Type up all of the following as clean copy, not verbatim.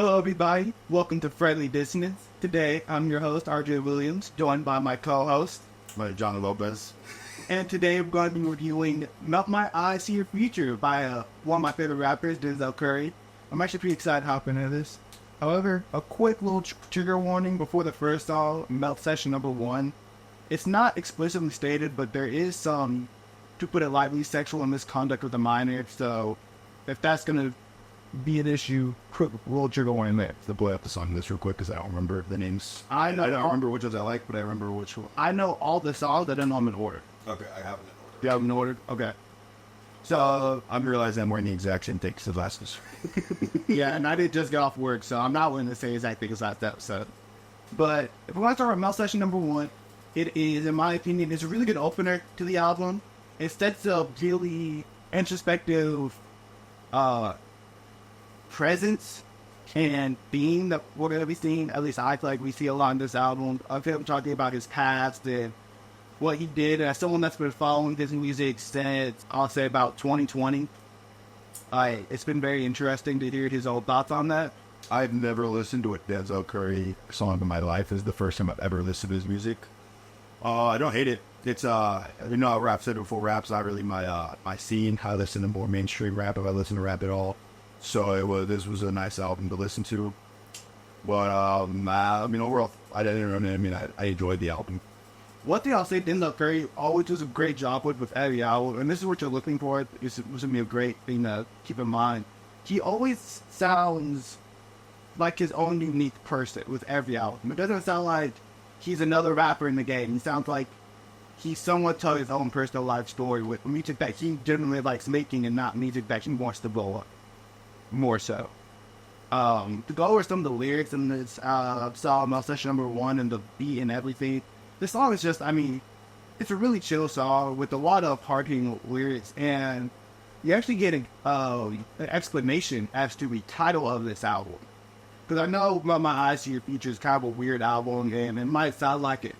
Hello, everybody. Welcome to Friendly Dissonance. Today, I'm your host, RJ Williams, joined by my co-host, John Lopez. and today we're going to be reviewing Melt My Eyes See Your Future by one of my favorite rappers, Denzel Curry. I'm actually pretty excited to hop into this. However, a quick little trigger warning before the first song, Melt Session number 1. It's not explicitly stated, but there is some, to put it lightly, sexual misconduct with a minor, so if that's going to be an issue, quick little trigger warning there. To play up the song this real quick because I don't remember the names. I don't remember which ones I like, but I remember which one. I know all the songs, I don't know them in order. Okay, I have it in order. You have them in order? Okay. So, I'm realizing I'm wearing the exact same thing as the last one. yeah, and I did just get off work, so I'm not willing to say exact thing as last episode. But if we want to start with Melt Session number 1, it is, in my opinion, it's a really good opener to the album. It sets a really introspective presence and theme that we're going to be seeing. At least I feel like we see a lot in this album of him talking about his past and what he did. And as someone that's been following his music since, I'll say, about 2020, it's been very interesting to hear his own thoughts on that. I've never listened to a Denzel Curry song in my life. This is the first time I've ever listened to his music. I don't hate it. It's rap said before, rap's not really my scene. I listen to more mainstream rap if I listen to rap at all. So this was a nice album to listen to. But overall, I enjoyed the album. One thing I'll say, Denzel Curry always does a great job with every album, and this is what you're looking for. This was gonna be a great thing to keep in mind. He always sounds like his own unique person with every album. It doesn't sound like he's another rapper in the game. He sounds like he somewhat tells his own personal life story with music that he generally likes making and not music that he wants to blow up. More so. To go over some of the lyrics in this song, Melt Session number 1, and the beat and everything, this song is just, it's a really chill song with a lot of hard-hitting lyrics, and you actually get an explanation as to the title of this album. Because I know Melt My Eyes See Your Future is kind of a weird album, and it might sound like it,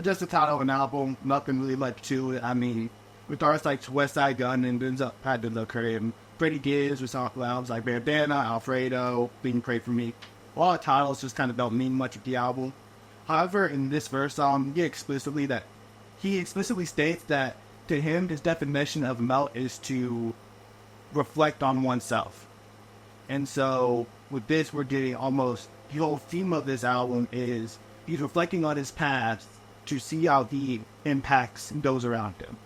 just the title of an album, nothing really much to it. With artists like West Side Gun and Denzel Curry and Freddie Gibbs with some albums like Bandana, Alfredo, Being Pray For Me. A lot of titles just kind of don't mean much with the album. However, in this verse, he explicitly states that to him, his definition of melt is to reflect on oneself. And so with this, we're getting almost the whole theme of this album is he's reflecting on his past to see how he impacts those around him.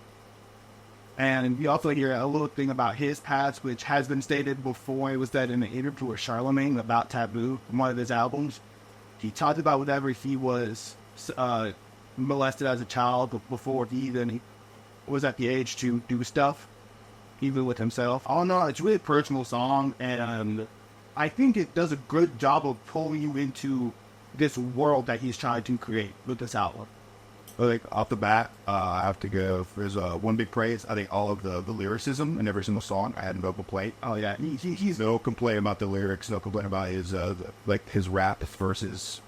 And we also hear a little thing about his past, which has been stated before. It was that in an interview with Charlemagne about Taboo, one of his albums. He talked about whenever he was molested as a child before he even was at the age to do stuff, even with himself. All in all, it's a really personal song, and I think it does a good job of pulling you into this world that he's trying to create with this album. Like off the bat, I have to give there's one big praise. I think all of the lyricism in every single song I had no complaint. Oh yeah, he's no complaint about the lyrics, no complaint about his his rap verses.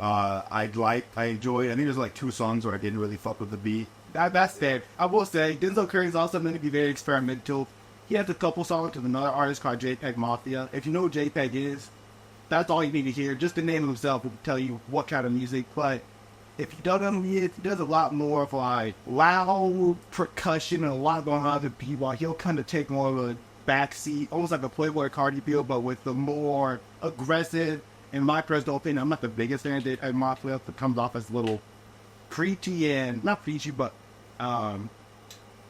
I enjoyed. I think there's like 2 songs where I didn't really fuck with the beat. That's fair. I will say Denzel Curry is also going to be very experimental. He has a couple songs with another artist called JPEG Mafia. If you know who JPEG is, that's all you need to hear. Just the name of himself will tell you what kind of music. But if you don't know who he is, he does a lot more of like loud percussion and a lot going on with the beat, while he'll kind of take more of a backseat, almost like a Playboy Cardi feel, but with the more aggressive, in my personal opinion, I'm not the biggest fan of JPEG Mafia. It comes off as a little preachy and, not preachy, but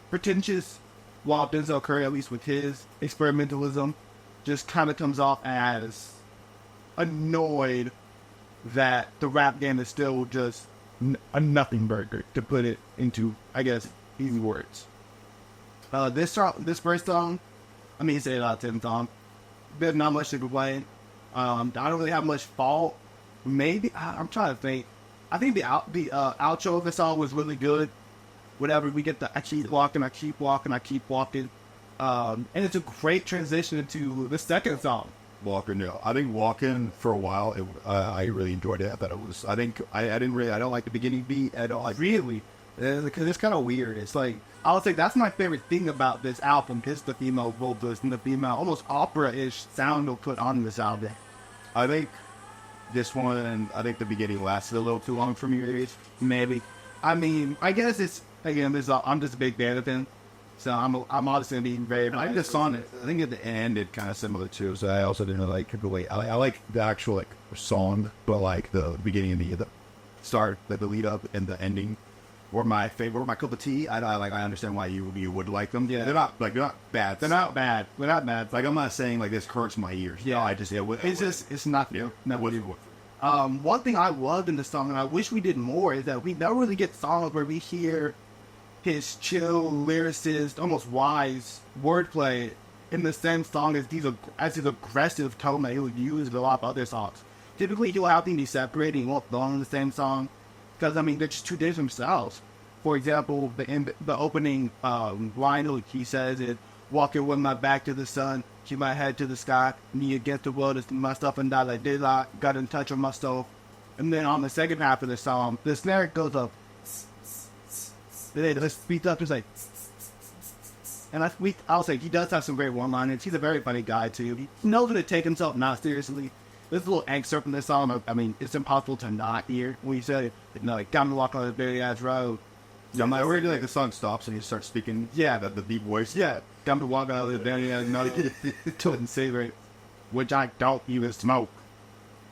pretentious, while Denzel Curry, at least with his experimentalism, just kind of comes off as annoyed that the rap game is still just a nothing burger, to put it into, I guess, easy words. This first song, it's an 8 out of 10 song. There's not much to complain. I don't really have much fault. Maybe, I'm trying to think. I think the outro of the song was really good. Whenever we get the I keep walking, I keep walking, I keep walking. And it's a great transition into the second song. Walking, no. I think Walking for a while, I really enjoyed it. I thought it was, I don't like the beginning beat at all. Really? Because it's kind of weird. It's like, I would say that's my favorite thing about this album is the female vocals and the female, almost opera-ish sound they'll put on this album. I think this one, I think the beginning lasted a little too long for me. Maybe. I mean, I guess it's, again, I'm just a big fan of him. So I'm obviously going to be very... I just on it. I think at the end it kind of similar too. So I also didn't like the way I like the actual like song, but like the beginning and the start, like the lead up and the ending, were my favorite. My cup of tea. I understand why you would like them. Yeah, they're not bad. They're not bad. They're not bad. Like I'm not saying like this hurts my ears. Yeah, no, I just it's not. Yeah, not one thing I loved in the song, and I wish we did more, is that we never really get songs where we hear his chill, lyricist, almost wise wordplay in the same song as his aggressive tone that he would use in a lot of other songs. Typically, he'll have things separated, he won't belong in the same song, because, I mean, they're just two different styles. For example, the opening line he says is, walking with my back to the sun, keep my head to the sky, me against the world, it's myself and that I did not, got in touch with myself. And then on the second half of the song, the snare goes up. The speed up is like, and I'll say he does have some great one-liners. He's a very funny guy too. He knows when to take himself not seriously. There's a little excerpt from this song. I mean, it's impossible to not hear when he said, like, got me walk on a very ass road. Yeah, I'm like, where do like the song stops and he starts speaking? Yeah, the deep voice. Yeah, got me walk on a very ass road. Total cigarette, which I don't even smoke.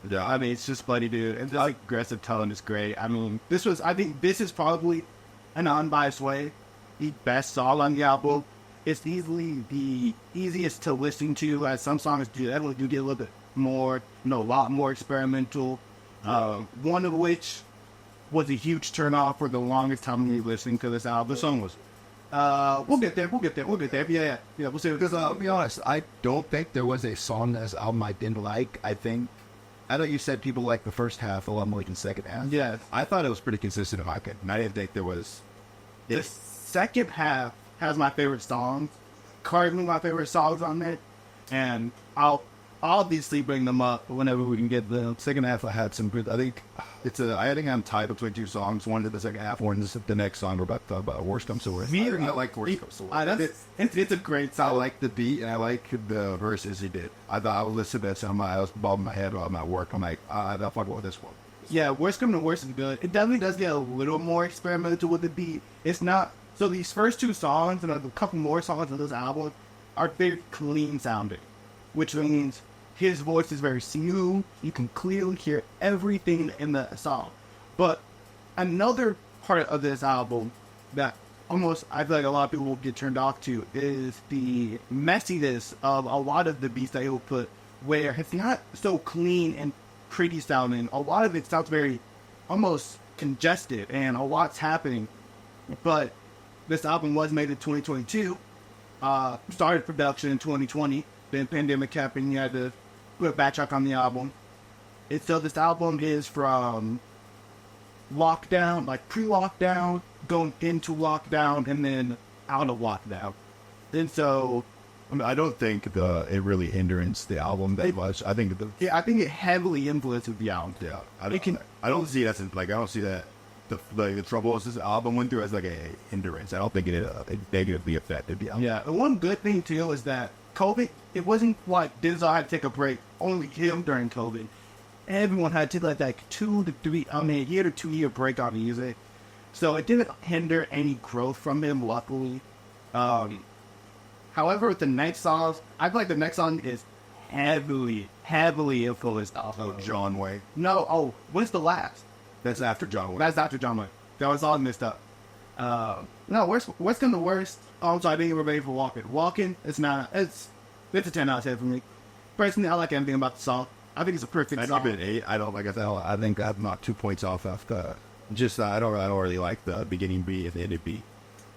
Yeah, I mean, it's just funny, dude. And the aggressive tone is great. I mean, I think this is probably, an unbiased way, the best song on the album. It's easily the easiest to listen to, as some songs do get a little bit more, a lot more experimental. One of which was a huge turnoff for the longest time we were listening to this album. The song was. We'll get there. Yeah, we'll see. Because I'll be honest, I don't think there was a song in this album I didn't like. I know you said people like the first half a lot more than the second half. Yeah. I thought it was pretty consistent in my opinion. I didn't think there was... The second half has my favorite songs. Currently my favorite songs on it. And I'll obviously bring them up whenever we can get them. Second half I had some good... I think I'm tied between two songs. One to the second half, one to the next song. We're about to talk about Worst Comes to Worst. I like Worst Comes to Worst. It's a great song. I like the beat and I like the verses he did. I thought I would listen to this and I was bobbing my head while I'm at work. I'm like, I'll fuck with this one. Yeah, Worst Come to Worst is good. It definitely does get a little more experimental with the beat. It's not... So these first two songs and a couple more songs of this album are very clean sounding, which means his voice is very smooth. You can clearly hear everything in the song. But another part of this album that almost I feel like a lot of people will get turned off to is the messiness of a lot of the beats that he'll put, where it's not so clean and pretty sounding. A lot of it sounds very almost congested and a lot's happening. But this album was made in 2022. Started production in 2020. Then pandemic happened. You had to put a backtrack on the album. So this album is from lockdown, like pre-lockdown, going into lockdown, and then out of lockdown. And so... I mean, I don't think it really hinders the album that much. I think I think it heavily influences the album. Yeah, I don't see that the troubles this album went through as like a hindrance. I don't think it negatively affected the album. Yeah, and one good thing too is that COVID, it wasn't like Denzel had to take a break. Only him during COVID. Everyone had to take like 2 to 3, a year to 2 year break on music. So it didn't hinder any growth from him, luckily. However, with the next songs, I feel like the next song is heavily influenced off of John Wayne. No, what's the last? That's after John Wayne. That's after John Wayne. That was all messed up. No, what's gonna worst? Oh, I'm sorry, I think we're ready for Walking. Walking, it's a 10 out of 10 for me. Personally, I like everything about the song. I think it's a perfect song. I'd give it an 8. I don't like it. I think I'm not 2 points off after. Just I don't really like the beginning beat and the ending beat.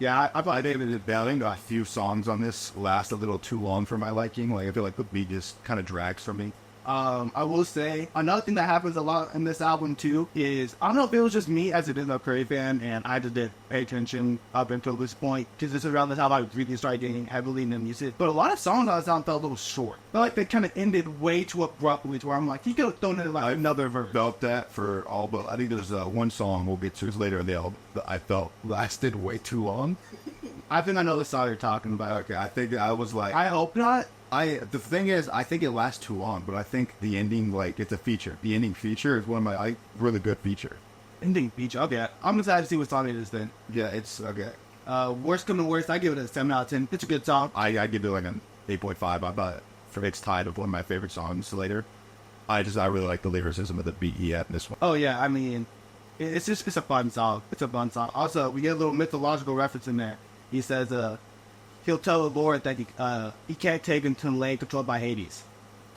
Yeah, I think a few songs on this last a little too long for my liking. Like I feel like the beat just kind of drags for me. I will say another thing that happens a lot in this album too is I don't know if it was just me as a Denzel Curry fan and I just didn't pay attention up until this point because this is around the time I really started getting heavily into music. But a lot of songs on this album felt a little short. I felt like they kind of ended way too abruptly to where I'm like, you could have thrown in like another verse. Felt that for all, but I think there's one song we'll get to later in the album that I felt lasted way too long. I think I know the song you're talking about. Okay, I think I was like, I hope not. the thing is, I think it lasts too long, but I think the ending, like, it's a feature. The ending feature is one of my really good feature. Ending feature. Okay, I'm excited to see what song it is then. Yeah, it's okay. Worst come to worst, I give it a 7 out of 10. It's a good song. I give it like an 8.5. I thought it's tied with one of my favorite songs later. I really like the lyricism of the beat he had in this one. Oh yeah, I mean, it's a fun song. It's a fun song. Also, we get a little mythological reference in there. He says, he'll tell the Lord that he can't take him to the land controlled by Hades.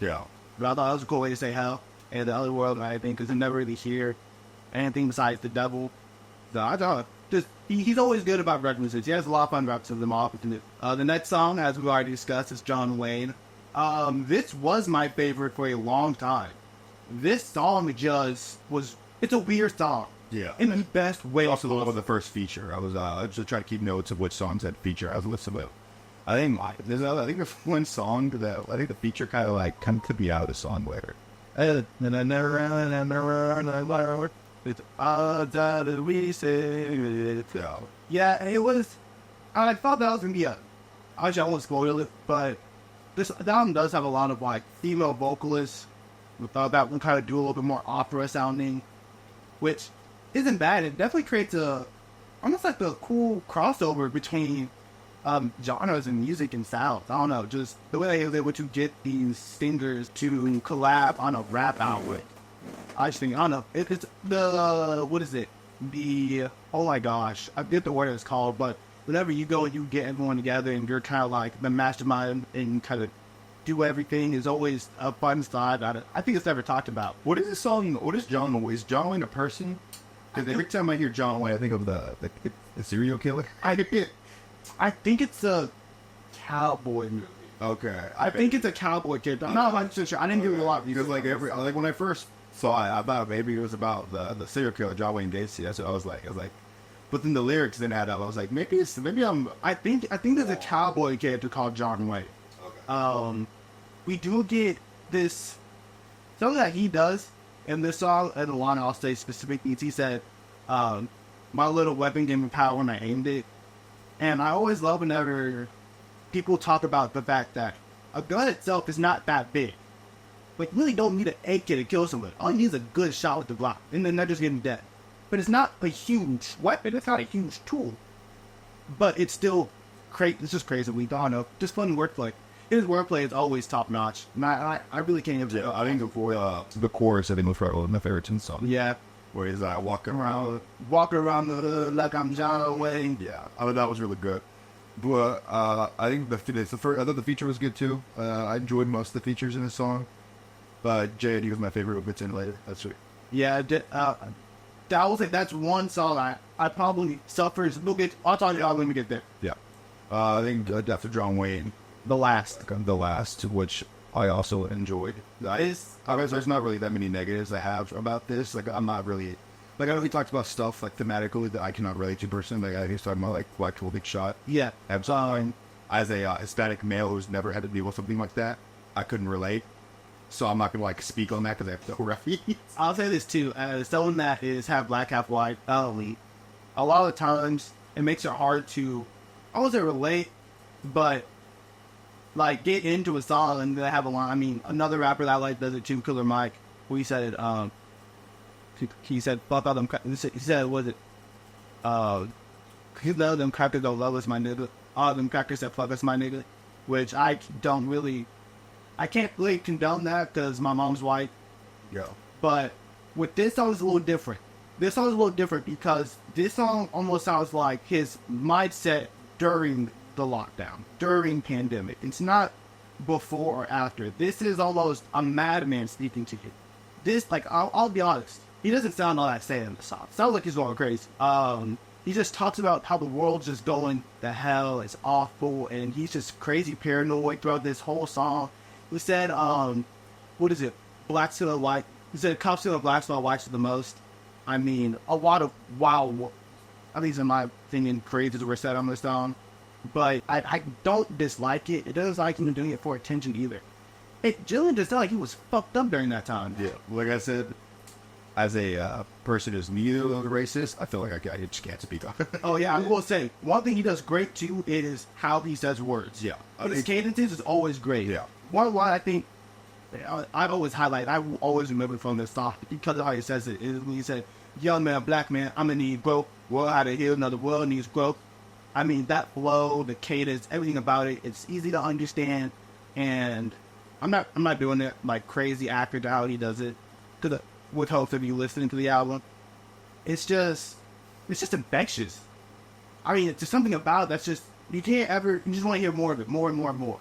Yeah. But I thought that was a cool way to say hell and the other world, I think, because you never really hear anything besides the devil. So I thought he's always good about references. He has a lot of fun references them off. The next song, as we already discussed, is John Wayne. This was my favorite for a long time. This song it's a weird song. Yeah. In the best way. Also, the first feature. I was just trying to keep notes of which songs had feature. I was listening to. I think there's one song that I think the feature kind of could be out of the song later. Yeah, it was. I thought that was gonna be I won't spoil it, but the album does have a lot of like female vocalists. We thought that one kind of do a little bit more opera sounding, which isn't bad. It definitely creates almost like the cool crossover between genres and music and sounds. I don't know, just the way they were able to get these singers to collab on a rap album. I just think, I don't know, it's the, what is it? Oh my gosh, I forget the word it's called, but whenever you go and you get everyone together and you're kind of like the mastermind and kind of do everything is always a fun side. I think it's never talked about. What is this song? What is John Wayne? Is John Wayne a person? Because every time I hear John Wayne, I think of the serial killer. I think it's a cowboy movie. Okay. I think it's a cowboy kid. I'm not 100% sure. I didn't give it a lot because like when I first saw it, I thought maybe it was about the serial killer John Wayne Gacy. That's what I was like. But then the lyrics didn't add up. I was like, maybe I think there's a cowboy character called John Wayne. Okay. We do get this something that he does in this song, and the line I'll say specifically. He said, "My little weapon gave me power when I aimed it," and I always love whenever people talk about the fact that a gun itself is not that big. Like, you really don't need an AK to kill someone. All you need is a good shot with the Glock, and then they're just getting dead. But it's not a huge weapon. It's not a huge tool. But it's still crazy. It's just crazy. We don't know. Just fun wordplay. His wordplay is always top notch. And I really can't even. I think the chorus I think was probably my favorite in the song. Yeah. Where he's walking around the hood like I'm John Wayne. Yeah, I thought that was really good. But I think I thought the feature was good too. I enjoyed most of the features in the song. But JD was my favorite. We'll get to later. That's sweet. Yeah, I will say that's one song I probably suffers. I'll talk about when we get there. Yeah. I think after John Wayne, the last, which I also enjoyed. There's not really that many negatives I have about this. Like, I'm not really, like, I know he talks about stuff like thematically that I cannot relate to personally. Like, he's talking about like Black Big Shot. Yeah. As a Hispanic male who's never had to deal with something like that, I couldn't relate. So I'm not gonna speak on that because I have no reference. I'll say this too, as someone that is half black, half white, a lot of the times it makes it hard to, I won't say relate, but like get into a song and they have a line. I mean, another rapper that I like does it too, Killer Mike, where he said, fuck all them, he said, he loved them crackers don't love us, my nigga. All them crackers that fuck us, my nigga. Which I can't really condone that because my mom's white. Yeah. But with this song, it's a little different. This song is a little different because this song almost sounds like his mindset during the lockdown, during pandemic. It's not before or after. This is almost a madman speaking to you. This, like, I'll be honest, he doesn't sound all that sad in the song. Sounds like he's going crazy. He just talks about how the world's just going to hell. It's awful, and he's just crazy paranoid throughout this whole song. He said, what is it? Blacks to the white. He said, cops to the blacks while whites to the most. I mean, a lot of wow, at least in my opinion, phrases were said on this song. But I don't dislike it. It doesn't like him doing it for attention either. Jillian just sounded like he was fucked up during that time. Yeah, like I said, as a person who's neither of those races, I feel like I just can't speak on it. Oh yeah, I will say one thing he does great too is how he says words. Yeah. His cadences is always great. Yeah. One I think I always highlight. I will always remember from this song because of how he says it. Is when he said, "Young man, black man, I'm gonna need growth. World out of here, another world needs growth." I mean that flow, the cadence, everything about it. It's easy to understand, and I'm not doing it like crazy accurate how he does it. With hopes of you listening to the album, it's just infectious. I mean, it's just something about it that's just you just want to hear more of it, more and more and more.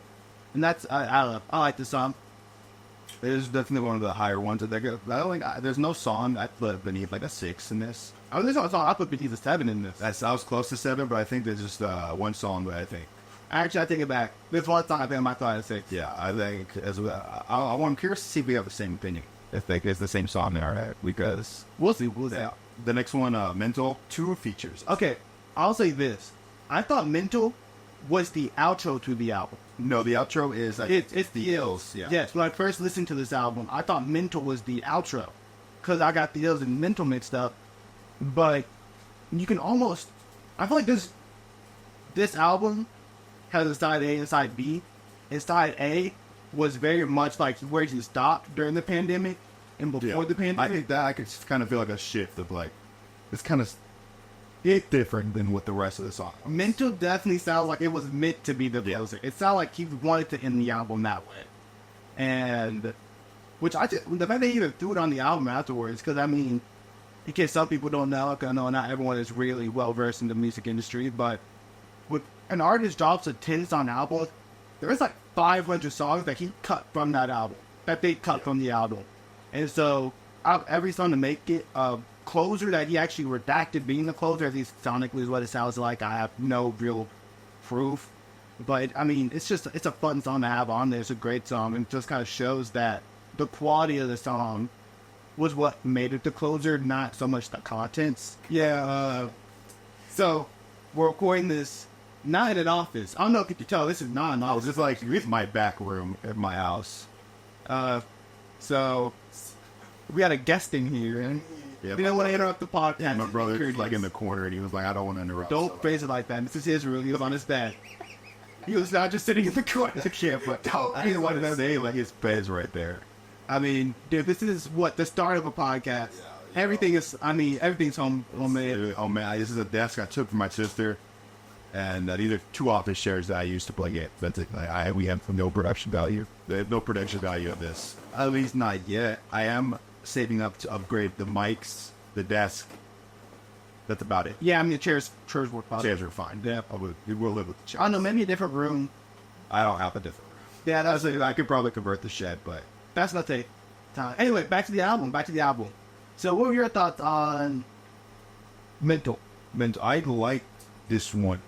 And that's I like the song. It is definitely one of the higher ones. I don't think there's no song I put beneath like a 6 in this. Oh, there's no song I put beneath a 7 in this. I was close to 7, but I think there's just one song that I think. Actually, I take it back. There's one song I think I might thought at 6. Yeah, I think I'm curious to see if we have the same opinion. If it's the same song, all right, because We'll see. yeah. The next one, Mental, 2 features. Okay, I'll say this. I thought Mental was the outro to the album. No, the outro is It's the Ills. Yeah. Yes, when I first listened to this album, I thought Mental was the outro. Because I got the Ills and Mental mixed up. But you can almost... I feel like this album has a side A and side B. And side A was very much like where you stopped during the pandemic and before the pandemic. I think that I could kind of feel like a shift of like, it's kind of it's different than with the rest of the song. Mental definitely sounds like it was meant to be the closer. It sounded like he wanted to end the album that way. And, the fact they even threw it on the album afterwards, because I mean, in case some people don't know, I know not everyone is really well versed in the music industry, but when an artist drops a 10-song album, there's like 500 songs that he cut from that album, that they cut from the album. And so, out of every song to make it closer that he actually redacted being the closer, at least sonically is what it sounds like. I have no real proof. But, I mean, it's a fun song to have on there. It's a great song. And it just kind of shows that the quality of the song was what made it the closer, not so much the contents. Yeah, so, we're recording this not in an office. I don't know if you can tell, this is not an office. It's like with my back room at my house. So, we had a guest in here, and Yeah, we don't want to interrupt the podcast. my brother's like in the corner, and he was like, "I don't want to interrupt." Don't phrase it like that. This is his room. He was on his bed. He was not just sitting in the corner. Yeah, but I didn't want to say like his bed's right there. I mean, dude, this is the start of a podcast. Everything's homemade. Oh man, this is a desk I took from my sister, and these are 2 office chairs that I used to play it. That's it. We have no production value. There's no production value of this. At least not yet. I am saving up to upgrade the mics, the desk. That's about it. Yeah, I mean, the chairs work fine. Chairs are fine. Yeah. We'll live with the chairs. I don't know, maybe a different room. I don't have a different room. Yeah, I could probably convert the shed, but that's not the time. Anyway, back to the album. So, what were your thoughts on Mental? I liked this one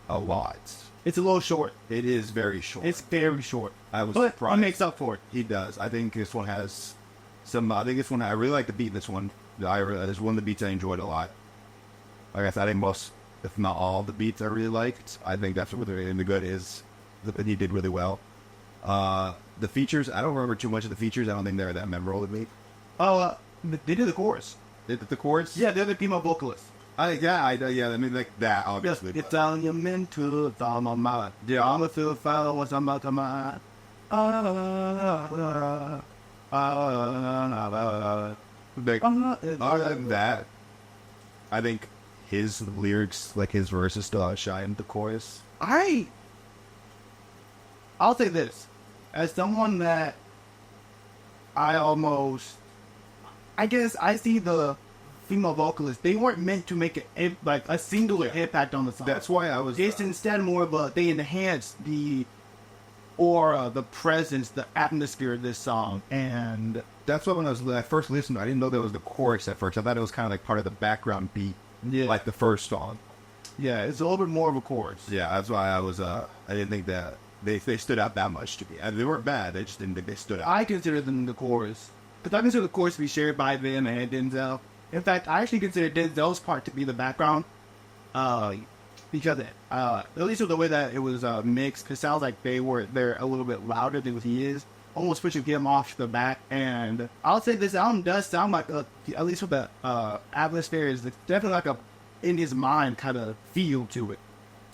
a lot. It's a little short. It is very short. It's very short. I was But surprised. he makes up for it. He does. I think this one has some. I think this one. I really like the beat. In this one. There's one of the beats I enjoyed a lot. Like I said, I think most, if not all, the beats I really liked. I think that's what in the good is. He did really well. The features. I don't remember too much of the features. I don't think they're that memorable to me. Oh, they did the chorus. The chorus. Yeah, they're the female vocalists. I mean, like that, obviously. It's on your mental, it's on my mind. Yeah, I'm a feel fine what's about to mind. Like, other than that, I think his lyrics, like his verses, still outshine the chorus. I'll say this. As someone that I guess I see the female vocalists, they weren't meant to make a singular impact on the song. That's why I was. It's instead more of they enhance the aura, the presence, the atmosphere of this song. And That's why when I first listened, I didn't know that was the chorus at first. I thought it was kind of like part of the background beat, like the first song. Yeah, it's a little bit more of a chorus. Yeah, that's why I didn't think that they stood out that much to me. They weren't bad. I just didn't think they stood out. I consider them the chorus. Because I consider the chorus to be shared by them and Denzel. In fact, I actually consider Denzel's part to be the background. Because at least with the way that it was mixed, it sounds like they're a little bit louder than what he is. almost pushing him off the back. And I'll say this album does sound like, at least with the atmosphere, is definitely like a in his mind kind of feel to it.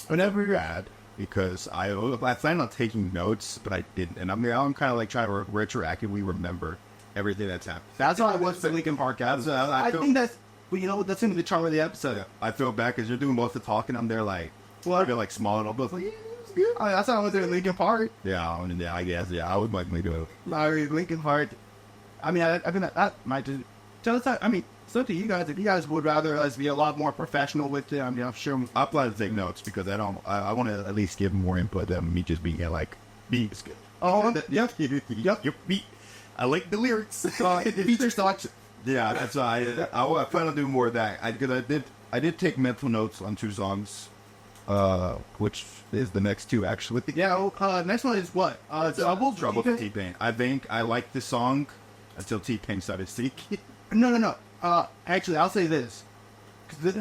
Whenever you're at, because I planned on taking notes, but I didn't. And I'm kind of like trying to retroactively remember everything that's happened. That's how I was for Linkin Park album. I think that's, well, you know, that's into the charm of the episode. Yeah, I feel bad because you're doing most of the talking. I'm there like, well, they're like small and all, but like, yeah, it's good. Oh, that's how I was doing Linkin Park. Yeah, I guess, yeah, I would likely do it. Linkin Park. I mean, I think that might just tell us. I mean, it's up to you guys. If you guys would rather us be a lot more professional with it, I mean, I'm sure. I plan to take notes because I want to at least give more input than me just being like, beat is good. Oh, Yep. Beat. I like the lyrics. Feature stocks. Yeah, that's why I plan on doing more of that. Because I did take mental notes on 2 songs, which is the next 2 actually. Yeah. Next one is what? Trouble with T-Pain. I think I liked the song until T-Pain started speaking. No. Actually, I'll say this, because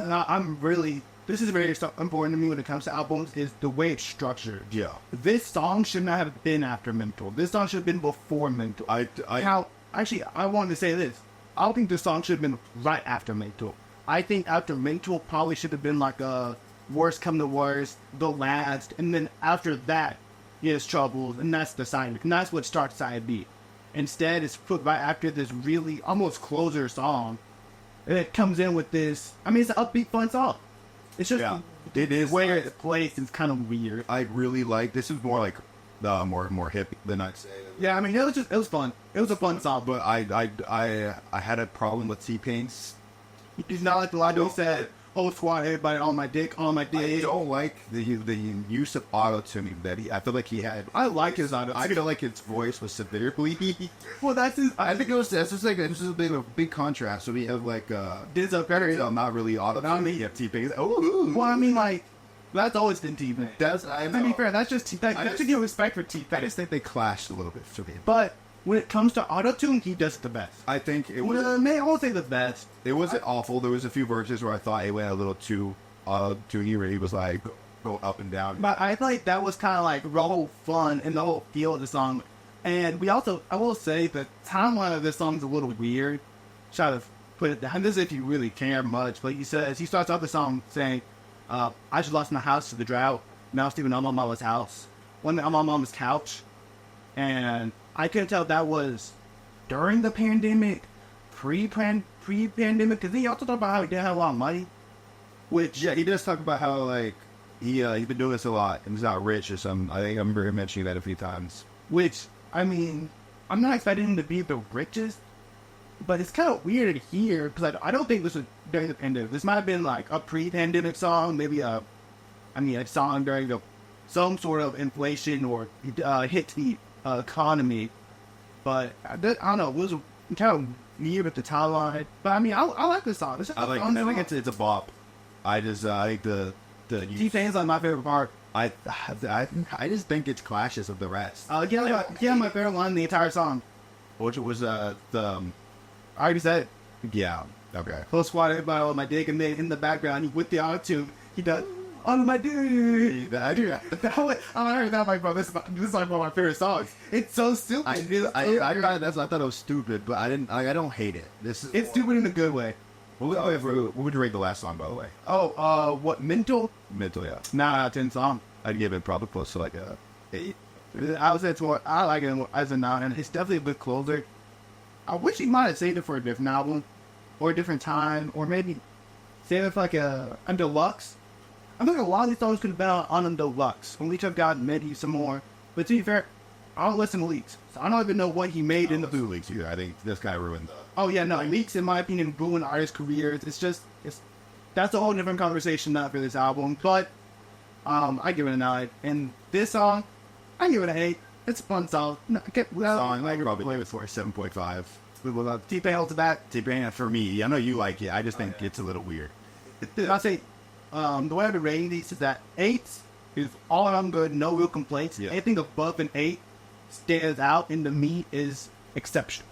this is very important to me when it comes to albums, is the way it's structured. Yeah. This song should not have been after Mental. This song should have been before Mental. I wanted to say this. I don't think this song should have been right after Mental. I think after Mental probably should have been like a Worst Come to Worst, The Last, and then after that is Troubles, and that's the side, and that's what starts side B. Instead, it's put right after this really almost closer song, and it comes in with this. I mean, it's an upbeat, fun song. It's just it is where it's placed is kind of weird. I really like this. Is more like more hip than I'd say. Yeah, I mean, it was fun. It was a fun song, But I had a problem with T-Pain's. he's not like the line he said, "Oh, squad, everybody on my dick." I don't like the use of auto-tuning that I feel like he had. I like his auto. I feel like his voice was severely. Well, that's his. I think that's just like this is a big contrast. So we have like Denzel Curry. not really auto. Not me. Yeah, T-Pain. Oh, Well, I mean, like that's always been T-Pain. I To be fair, that's just T-Pain. That's to give respect for T-Pain. I just think they clashed a little bit for me. But when it comes to auto-tune, he does the best. I think it Well, was. I won't say the best. It wasn't awful. There was a few verses where I thought it went a little too tuney, where he was like going up and down. But I feel like that was kind of like the whole fun and the whole feel of the song. And we also, I will say, the timeline of this song is a little weird. Try to put it down. This is if you really care much. But he says, he starts off the song saying, I just lost my house to the drought. Now Steven, I'm on my mama's house. One day I'm on mama's couch. And I couldn't tell if that was during the pandemic, pre-pandemic, because he also talked about how he didn't have a lot of money. Which he does talk about how like he's been doing this a lot and he's not rich or something. I think I remember him mentioning that a few times. Which, I mean, I'm not expecting him to be the richest, but it's kind of weird to hear, because I don't think this was during the pandemic. This might have been like a pre-pandemic song, maybe a song during some sort of inflation or hit to the economy. But I don't know, it was kind of weird with the timeline. But I mean, I like this song. I think it's a bop. I think the T-Pain's like my favorite part. I just think it's clashes of the rest. My favorite line in the entire song. Which was I already said it. yeah, okay. Full squad, everybody on my dick, and then in the background, with the auto-tune, he does, on my dick. I heard that, like, bro, this is like one of my favorite songs. It's so stupid. I thought it was stupid, but I don't hate it. It's stupid in a good way. What would you rate the last song, by the way? What, Mental? Mental, yeah. 9 out of 10 song. I'd give it probably close to like a 8. I would say it's more, I like it as a 9, and it's definitely a bit closer. I wish he might have saved it for a different album, or a different time, or maybe save it for like a deluxe. I think a lot of these songs could have been on a deluxe. When Leach have gotten maybe some more. But to be fair, I don't listen to Leaks, so I don't even know what he made in the blue Leaks either. I think this guy ruined the. Oh yeah, no, Leaks in my opinion ruined artists' careers. That's a whole different conversation not for this album. But I give it a 9. And this song, I give it an 8. It's a fun song. I probably play it for a 7.5. T-Pain holds it back. T-Pain for me. I know you like it. I just think it's a little weird. I say, the way I've been rating these is that 8 is all around good, no real complaints. Yeah. Anything above an 8 stands out, and to me is exceptional.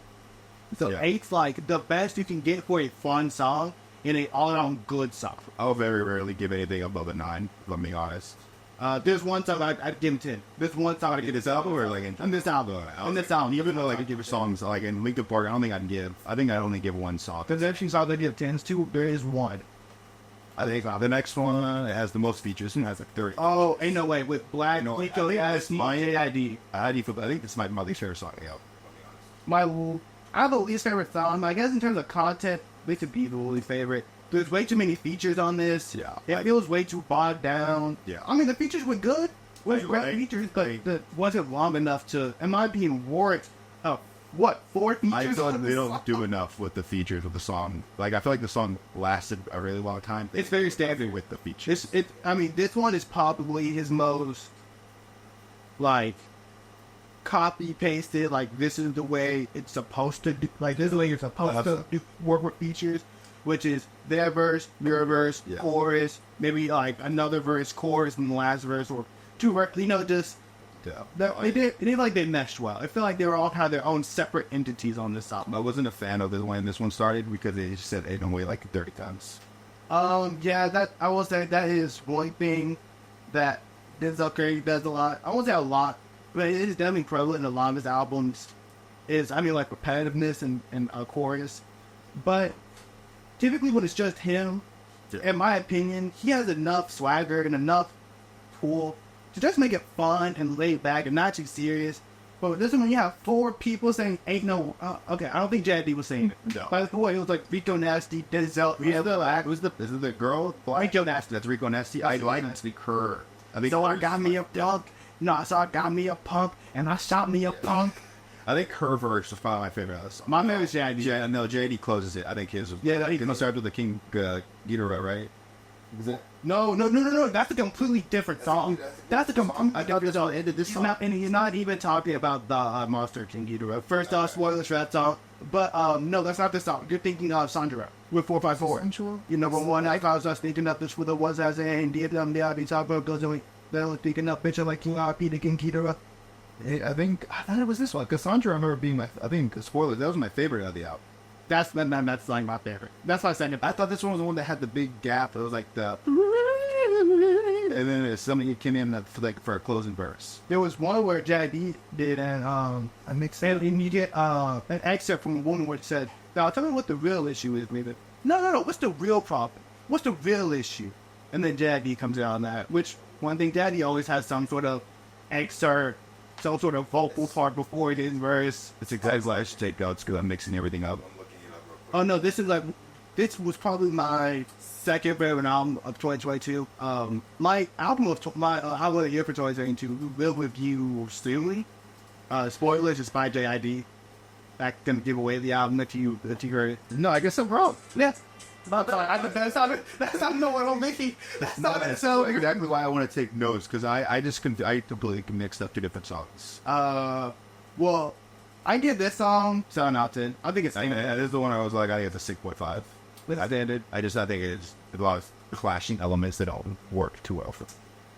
So Yeah. 8's like the best you can get for a fun song and an all around good song. I'll very rarely give anything above a 9, if I'm being honest. There's one song I'd give him 10. There's one song I'd give This album or like in this album. In this album, even though like I give songs like in Linkin Park, I don't think I'd give. I think I only give one song. Because every song they give 10s to, there is one. I think the next one it has the most features and has like 30. Oh, ain't no way. With Black, No, Nico, that's my ID. I think this might be my least favorite song. Yeah. I have a least favorite song. I guess in terms of content, this could be the least favorite. There's way too many features on this. Yeah. It feels way too bogged down. Yeah. I mean, the features were good. Great Right. features, but it wasn't long enough to, in my opinion, warrant, 4 features? I feel on like this they don't song? do enough with the features of the song. Like I feel like the song lasted a really long time. It's very standard. with the features. This one is probably his most, like, copy-pasted, like, this is the way it's supposed to do, like, this is the way you're supposed to work with features, which is their verse, your verse, Yeah. chorus, maybe, like, another verse, chorus, and the last verse, or two verses, just, Yeah. it didn't like they meshed well. I feel like they were all kind of their own separate entities on this album. I wasn't a fan of it when this one started because they just said 808 like 30 times. Yeah, that I will say that is one thing that Denzel Curry does a lot. I won't say a lot, but it is definitely prevalent in a lot of his albums. Like repetitiveness and a chorus. But typically when it's just him, in my opinion, he has enough swagger and enough pull to just make it fun and laid back and not too serious. But with this one, when you have 4 people saying ain't no, okay, I don't think JD was saying it. No. By the way, it was like Rico Nasty, Denzel. Is it the girl? Rico Nasty. That's Rico Nasty. I like her. I think So I got me a dunk. No, so I got me a punk, and I shot me a punk. I think her verse is probably my favorite of the song. My name is JD. Yeah, no, JD closes it. I think his. Yeah, he didn't start with the King Ghidorah, right? Is it? No. That's a completely different song. That's a completely different song. Ended this song. And he's not even talking about the Monster King Ghidorah. First off, spoilers for that song. But no, that's not the song. You're thinking of Sandra with 454. You know, but one night I was just thinking of this with the was as in the IB top of goes away. Then thinking of bitch like King RP the King Ghidorah. I thought it was this one. Cassandra, I remember being spoilers. That was my favorite of the album. That's like my favorite. That's my second. I thought this one was the one that had the big gap. It was like the, and then there's something that came in for a closing verse. There was one where JD did a mixtape, and you get an excerpt from one where it said, "Now tell me what the real issue is, maybe." No. What's the real problem? What's the real issue? And then JD comes out on that. Which one thing, JD always has some sort of excerpt, some sort of vocal part before it is verse. It's exactly why I should take notes because I'm mixing everything up. Oh no, this was probably my second favorite album of 2022. My album of the year for 2022 will review soonly. Spoilers is by JID. That's gonna give away the album that you heard it. No, I guess I'm wrong. Yeah. That's not no one on Mickey. That's not it. So exactly why I want to take notes because I completely mixed up 2 different songs. Well, I give this song 7 out of 10. I think it's This is the one I was like, I think it's a 6.5. standard. I think it's a lot of clashing elements that don't work too well for.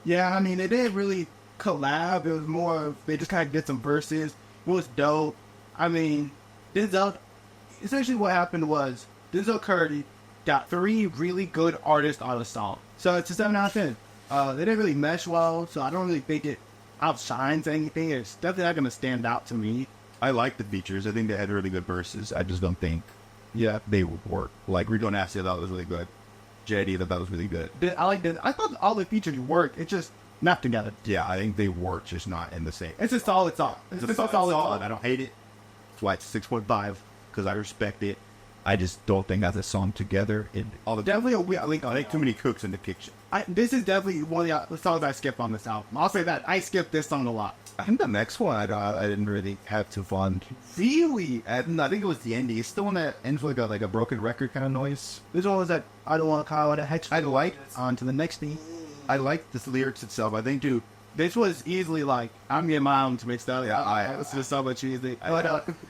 Yeah, I mean, they didn't really collab. It was more of, they just kind of did some verses. It was dope. I mean, essentially what happened was Denzel Curry got 3 really good artists on a song. So it's a 7 out of 10. They didn't really mesh well, so I don't really think it outshines anything. It's definitely not going to stand out to me. I like the features. I think they had really good verses. I just don't think, they would work. Like Rico Nasty, I thought was really good. JD, I thought was really good. I thought all the features worked. It just not together. Yeah, I think they work, just not in the same. It's a solid song. It's a solid song. I don't hate it. That's why it's 6.5 because I respect it. I just don't think as a song together. Definitely I think too many cooks in the kitchen. This is definitely one of the songs I skip on this album. I'll say that. I skipped this song a lot. I think the next one I didn't really have too fun. Really? I think it was the ending. It's the one that ends with like a broken record kind of noise. This one was that I don't want to call it a hex. I like on to the next thing. I like the lyrics itself. I think, dude, this was easily like, I'm getting my album mixed up. Yeah, this is so much easy.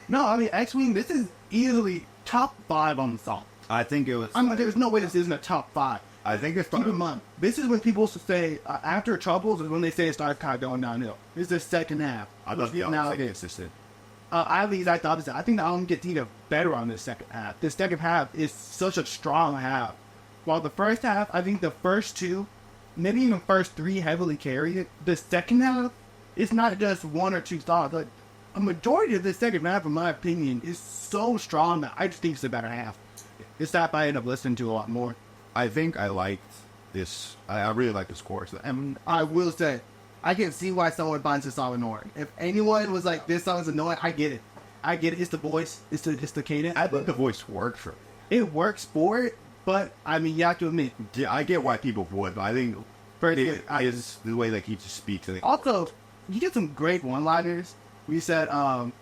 No, I mean, actually, this is easily top 5 on the song. I think it was. I mean, there's no way this isn't a top 5. I think it's. Keep in mind, this is when people say, after Troubles is when they say it starts kind of going downhill. This is the second half. I love the now it is. At least I thought this. I think the album gets even better on this second half. The second half is such a strong half. While the first half, I think the first 2 maybe even first three heavily carry it. The second half, it's not just one or two songs. Like, a majority of the second half, in my opinion, is so strong that I just think it's the better half. It's that I end up listening to a lot more. I think I liked this. I really like this chorus. And I will say, I can see why someone finds this song annoying. If anyone was like, this song is annoying, I get it. I get it. It's the voice. It's the cadence. I think the voice worked for it. It works for it, but, I mean, you have to admit. Yeah, I get why people would, but I think is the way that he just speaks. Also, you get some great one-liners. We said, ride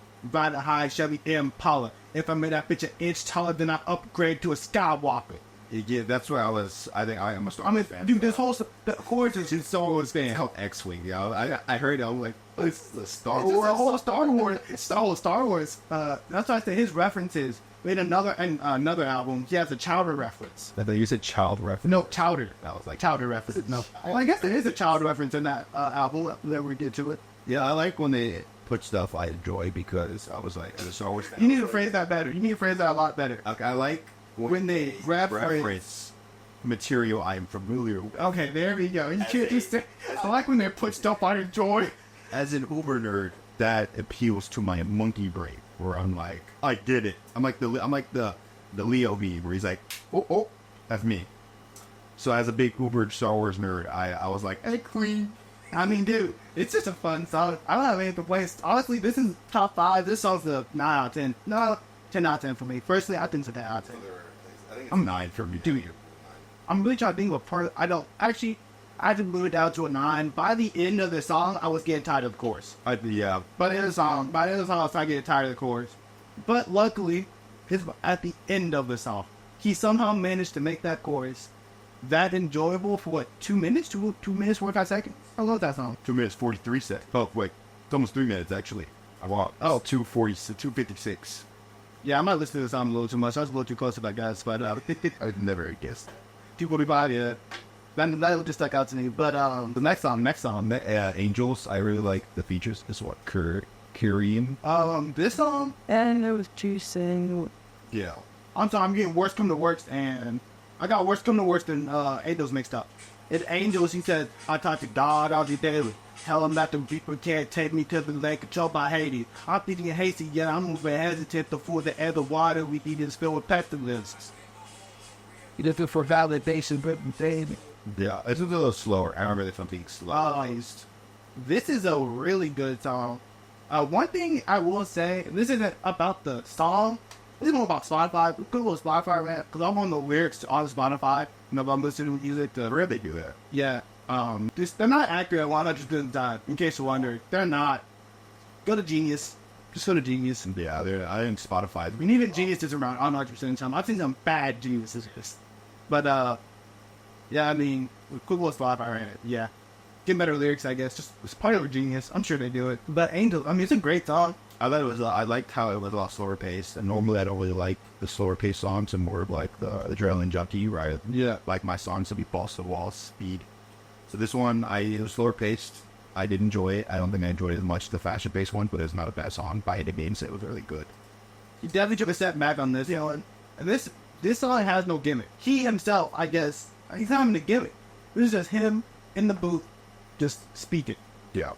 a high Chevy Impala. If I made that bitch an inch taller, then I upgrade to a Skywalker. Yeah, that's where I think I am a Star Wars fan. Dude, this whole the chorus is just Star Wars fan. It's called X-Wing, yo. I heard it. I'm like, it's the Star Wars. Wars. The whole Star Wars. It's the whole Star Wars. That's why I say his references. In another album, he has a Chowder reference. I thought you said child reference. No, Chowder. I was like, Chowder reference. No. Well, I guess there is a Chowder reference in that album that we get to it. Yeah, I like when they put stuff I enjoy because I was like, as a Star Wars fan. You need to phrase that better. You need to phrase that a lot better. Okay, I like when they reference material I'm familiar with. Okay, there we go. You can't just say. I like when they put stuff I enjoy. As an Uber nerd, that appeals to my monkey brain, where I'm like, I did it. I'm like the Leo meme, where he's like, oh, that's me. So as a big Uber Star Wars nerd, I was like, hey, Queen. I mean, dude, it's just a fun song. I don't have any complaints. Honestly, this is top 5. This song's a 9 out of 10. No, 10 out of 10 for me. Personally, I think it's a 10 out of 10. I think I'm 9 for me. Do you? I'm really trying to think of a part. I just moved it down to a 9. By the end of the song, I was getting tired of the chorus. Yeah. By the end of the song, I was starting getting tired of the chorus. But luckily, at the end of the song, he somehow managed to make that chorus that enjoyable for what, 2 minutes? 2 minutes, 45 seconds? I love that song. 2 minutes, 43 seconds. Oh, wait. It's almost 3 minutes, actually. I walked. Oh, 256. Yeah, I might listen to this song a little too much. I was a little too close to that, guys. But I've never guessed. 245, yeah. That just stuck out to me. But the next song. Angels, I really like the features. This one, Kareem. This song? And it was juicing. Yeah. I'm sorry, I'm getting Worst Come to Worst, and I got Worst Come to Worst and Angels mixed up. In Angels, he said, I talk to God all day daily. Tell him that the people can't take me to the lake controlled by Hades. I'm thinking hasty, yet I'm moving hesitant to for the air, the water we need is filled with pestilences. You're looking for validation, but baby. Yeah, it's a little slower. I remember if I'm being slow. This is a really good song. One thing I will say, this isn't about the song. This is more about Spotify. Google Spotify, man, because I'm on the lyrics on Spotify. You know, if I'm listening to music, Where they do that? Yeah. They're not accurate 100% of the time, in case you wonder. They're not. Go to Genius. Just go to Genius. Yeah, I think Spotify. I mean, even Genius is around 100% of the time. I've seen some bad Geniuses. But, yeah, I mean, with Google Spotify, yeah. Get better lyrics, I guess. Just it's part of Genius. I'm sure they do it. But Angel, I mean, it's a great song. I thought it was. I liked how it was a lot slower paced. And normally, I don't really like the slower paced songs, and more of like the adrenaline junkie, right? Yeah. Like my songs to be balls to the wall speed. So this one, it was slower paced. I did enjoy it. I don't think I enjoyed it as much as the fashion based one, but it's not a bad song by any means. It was really good. He definitely took a step back on this, you know. And this song has no gimmick. He himself, I guess, he's not even a gimmick. This is just him in the booth, just speaking. Yeah.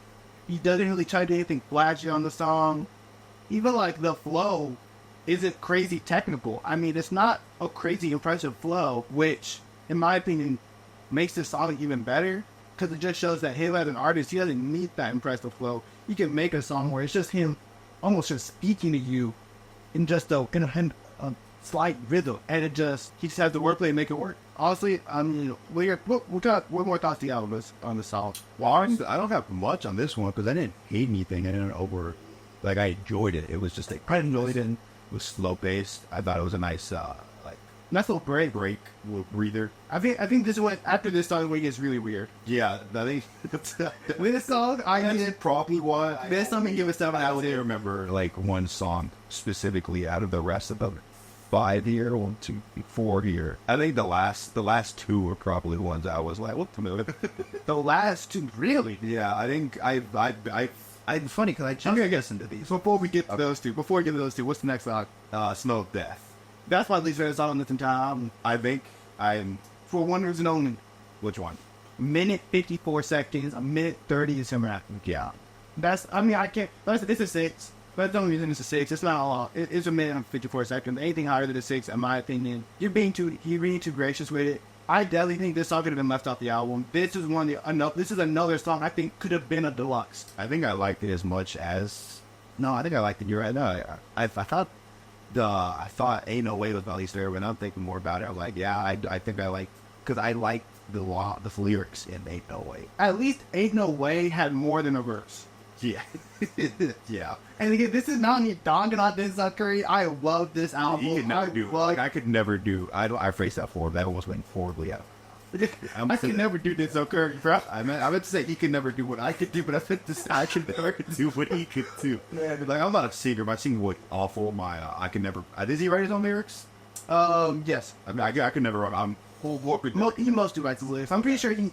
He doesn't really try to do anything flashy on the song. Even like the flow isn't crazy technical. I mean, it's not a crazy impressive flow, which, in my opinion, makes this song even better. Because it just shows that him as an artist, he doesn't need that impressive flow. He can make a song where it's just him almost just speaking to you in just a slight rhythm. And he just has the wordplay to make it work. Honestly, I mean, what more thoughts do you have on the song? Well, I don't have much on this one because I didn't hate anything. I didn't like, I enjoyed it. It was just like, I enjoyed it. It was slow paced. I thought it was a nice, nice little break, little breather. I think this is what, after this song, where it gets really weird. Yeah, I think with this song, did probably what. This song can give us 7 I out of only 10. remember like one song specifically out of the rest of them. 5 here, 1, 2, 4 here. I think the last 2 were probably ones I was like, what the movie? The last 2, really? Yeah, I think it's funny because I'm gonna get into these. Before we get to those two, what's the next song? Smell of Death. That's my least favorite song on this entire album. I think I'm For one reason only. which one? minute 54 seconds, a minute 30 is him rapping. Yeah. I can't, it's a 6. That's the only reason it's a 6. It's not a lot. It's a minute and 54 seconds. Anything higher than a 6, in my opinion, you're being too gracious with it. I definitely think this song could have been left off the album. This is another song I think could have been a deluxe. I think I liked it as much as... No, I think I liked it. You're right. No, I thought Ain't No Way was my least favorite. When I'm thinking more about it, I'm like, yeah, I think I like... Because I like the lyrics in Ain't No Way. At least Ain't No Way had more than a verse. Yeah. Yeah. And again, this is not me dogging on Denzel Curry. I love this album. He could never do... Like, I could never do... I phrased that forward. That almost went horribly out. I could never do Denzel Curry, bro. I meant to say he could never do what I could do, but I meant to say I could never do what he could do. Like, I'm not a singer. My singing was awful. I could never... does he write his own lyrics? Yes. I mean, I could never... He mostly writes the lyrics. I'm pretty sure he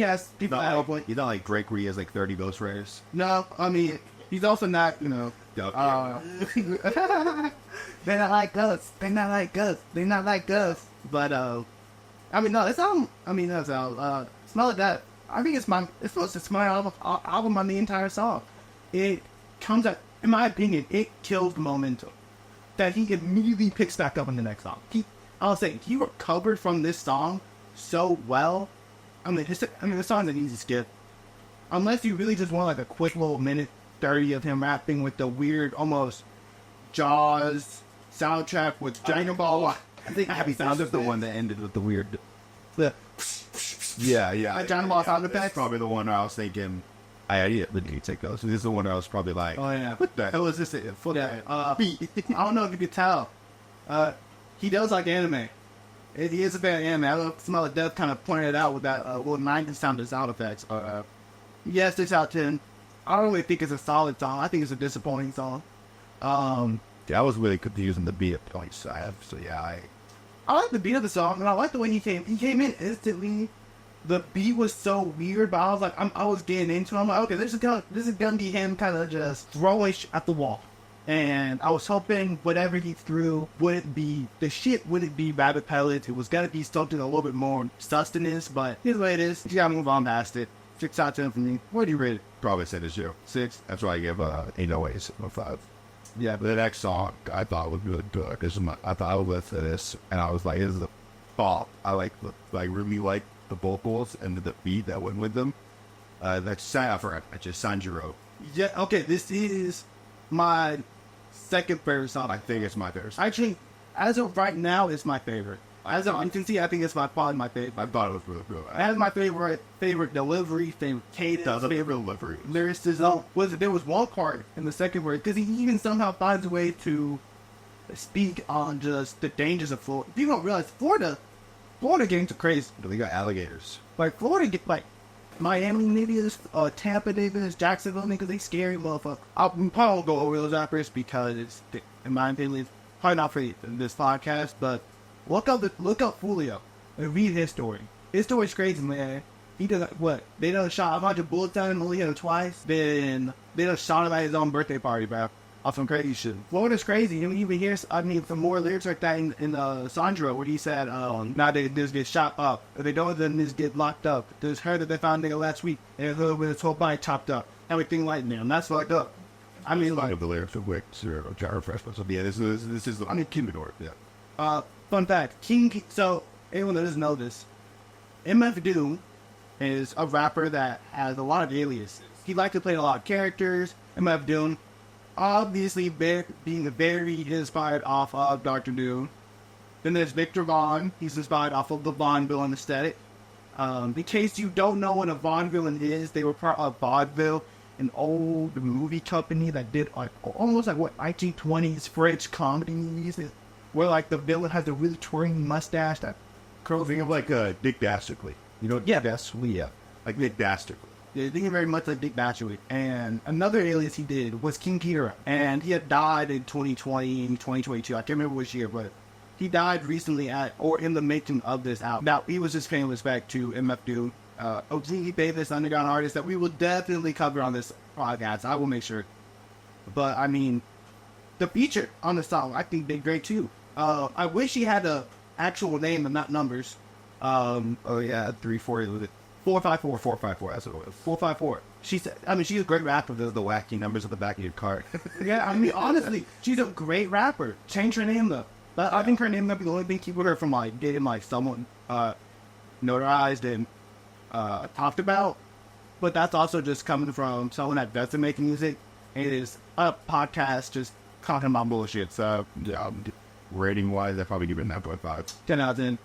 has people at a point. He's not like Drake where he has like 30 ghostwriters. No, I mean, he's also not, you know... They're not like us. They're not like us. They're not like us. But, I mean, no, this album, Smell Like That. I think it's my album on the entire song. It comes out, in my opinion, it kills the momentum that he immediately picks back up in the next song. I'll say, he recovered from this song so well. This song's an easy skip. Unless you really just want like a quick little minute 30 of him rapping with the weird, almost Jaws soundtrack with Dragon Ball. I think Happy Sound is the one that ended with the weird... The Yeah. Dragon Ball sound That's effects. probably the one I was thinking... I didn't take those. This is the one I was probably like... Oh, yeah. What the hell is this? I don't know if you could tell. He does like anime. He is a fan of anime. I know Smell Like Death kind of pointed it out with that little 90s sound effects. Yes, 6 out of 10. I don't really think it's a solid song. I think it's a disappointing song. I was really confused in the beat at points. So I like the beat of the song, and I like the way he came in instantly. The beat was so weird, but I was like, I was getting into it. I'm like, okay, this is gonna be him kind of just throwing at the wall. And I was hoping whatever he threw wouldn't be rabbit pellets. It was gonna be something a little bit more sustenance, but here's what it is. You gotta move on past it. 6 out of 10 for me. What do you rate it? probably said it's you. 6. That's why I give Ain't No Way a 5. Yeah, but the next song I thought was really good. I thought I would listen to this, and I was like, "This is the pop." I really like the vocals and the beat that went with them. That's just Sanjuro. Yeah. Okay. This is my second favorite song. I think it's my favorite. Actually, as of right now, it's my favorite. As of you can see, I think it's probably my favorite. I thought it was really good. I have my favorite delivery, favorite cadence, favorite delivery. lyricism. There was one part in the second word because he even somehow finds a way to speak on just the dangers of Florida. People don't realize Florida gangs are crazy. They got alligators. Like Florida get like Miami niggas, Tampa niggas, Jacksonville niggas, they scary motherfuckers. I probably won't go over those rappers because in my opinion, it's probably not for this podcast, but look up Julio and read his story. His story's crazy, man. He does what? They done shot a bunch of bullets at him, only hit him twice. Then they done shot him at his own birthday party, bro. Off some crazy shit. Florida's crazy. You even hear, some more lyrics like that in Sandra, where he said, now they just get shot up. If they don't, then just get locked up. There's heard that they found a nigga last week. They heard with his whole body chopped up. Everything like that. And that's fucked up. I mean, like, of the lyrics of Wick, Jar Freshman. So yeah, this is Kimidor. Yeah. Fun fact, so anyone that doesn't know this, MF Doom is a rapper that has a lot of aliases. He likes to play a lot of characters. MF Doom, obviously being very inspired off of Dr. Doom. Then there's Victor Vaughn. He's inspired off of the Vaughn villain aesthetic. In case you don't know what a Vaughn villain is, they were part of Vaudeville, an old movie company that did almost like 1920s French comedy movies, where like the villain has a really twirling mustache that curls. Think of like Dick Dastardly. You know, yeah, Dastardly, yeah, like Dick Dastardly. Yeah, thinking very much like Dick Dastardly. And another alias he did was King Kira, and he had died in 2020, 2022. I can't remember which year, but he died recently in the making of this album. Now he was just paying respect to MF Doom, OG Davis, underground artist that we will definitely cover on this podcast. I will make sure. But I mean, the feature on the song I think did great too. I wish he had a actual name and not numbers. 340 with it. 454. 454. That's what it was. 454. She's a great rapper. The wacky numbers at the back of your card. Yeah, I mean, honestly, she's a great rapper. Change her name though. But I think her name might be the only thing keeping her from like getting like someone notarized and talked about. But that's also just coming from someone that doesn't make music. It is a podcast just talking about bullshit. So Yeah, rating wise, I probably give it 9.5. 10 out of 10.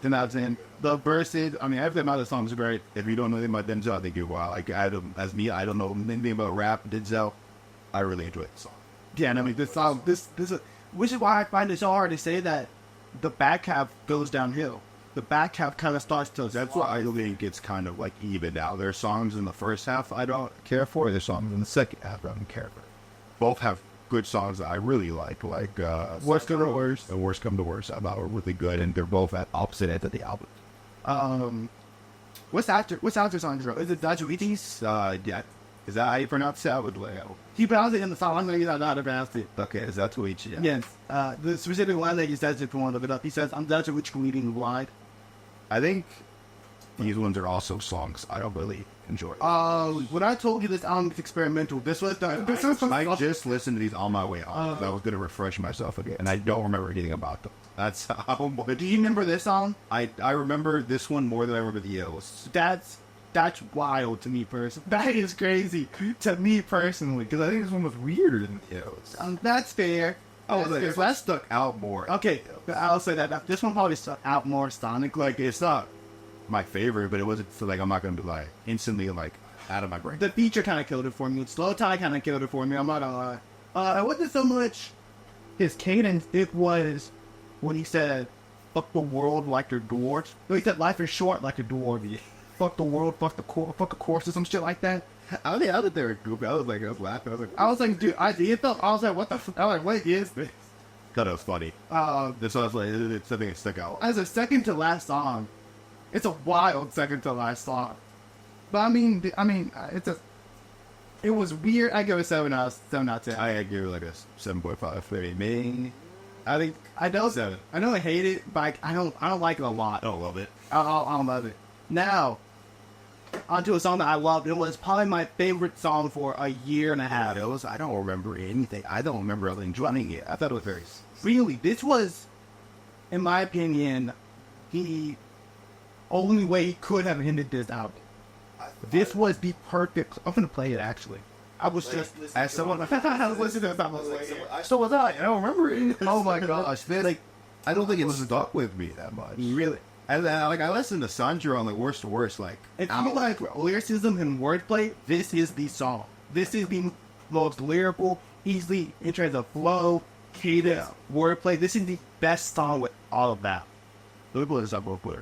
10 out of 10. The verses, I mean, everything about the song is great. If you don't know anything about Denzel, I think you're wild. Like, I don't know anything about rap. Denzel, I really enjoy the song. Yeah, and I mean, this song, which is why I find it so hard to say that the back half goes downhill. The back half kind of starts to. That's why I think it's kind of like evened out. There are songs in the first half I don't care for. There's songs in the second half I don't care for. Both have good songs that I really like Worst Come to Worst. and Worst Come to Worst. I thought were really good, and they're both at opposite ends of the album. What's actor song? Is it Dajuitis? Yeah. Is that how you pronounce it? I would like. He pronounced it in the song. I'm going to use how to pronounce it. Okay, is that Twitch? Yeah. Yes. The specific line that he says, if you want to look it up, he says, I'm Dutch, which comedian who lied. I think these ones are also songs I don't really enjoy. When I told you this album is experimental, this was I just listened to these on my way home. I was going to refresh myself again, and I don't remember anything about them. That's how much. Do you remember this song? I remember this one more than I remember the others. That's wild to me personally. That is crazy to me personally. Because I think this one was weirder than the others. That's fair. That stuck out more. Okay, I'll say that. This one probably stuck out more sonic. Like, it's not my favorite, but it wasn't so, like, I'm not going to be, like, instantly, like, out of my brain. The feature kind of killed it for me. Slow Tie kind of killed it for me. I'm not gonna lie. It wasn't so much his cadence. It was when he said, fuck the world like they're dwarves. No, he said life is short like a dwarf. Fuck the world, fuck the course or some shit like that. I think they were goofy. I was laughing. I was like, dude, I was like, what the fuck? I was like, what is this? Thought it was funny. This was like, it's something that stuck out. As a second to last song, it's a wild second to last song. But I mean, it was weird. I give it 7 out of 10. I give it like a 7.5. Maybe. I know 7. I know I hate it, but I don't like it a lot. I don't love it. I don't love it. Now, onto a song that I loved. It was probably my favorite song for a year and a half. I don't remember anything. I don't remember enjoying it. I thought it was very... Really, this was, in my opinion, the only way he could have ended this album. This was the perfect... I'm going to play it, actually. I was just... As someone... I was listening to it. So was I. I don't remember it. Oh my gosh. Like, I don't think it was stuck with me that much. Really? And I listened to Sandra on like Worst to Worst. Like, if you like lyricism and wordplay, this is the song. This is the most lyrical, easily in terms of flow, cadence, wordplay. This is the best song with all of that. let me pull this up real quick.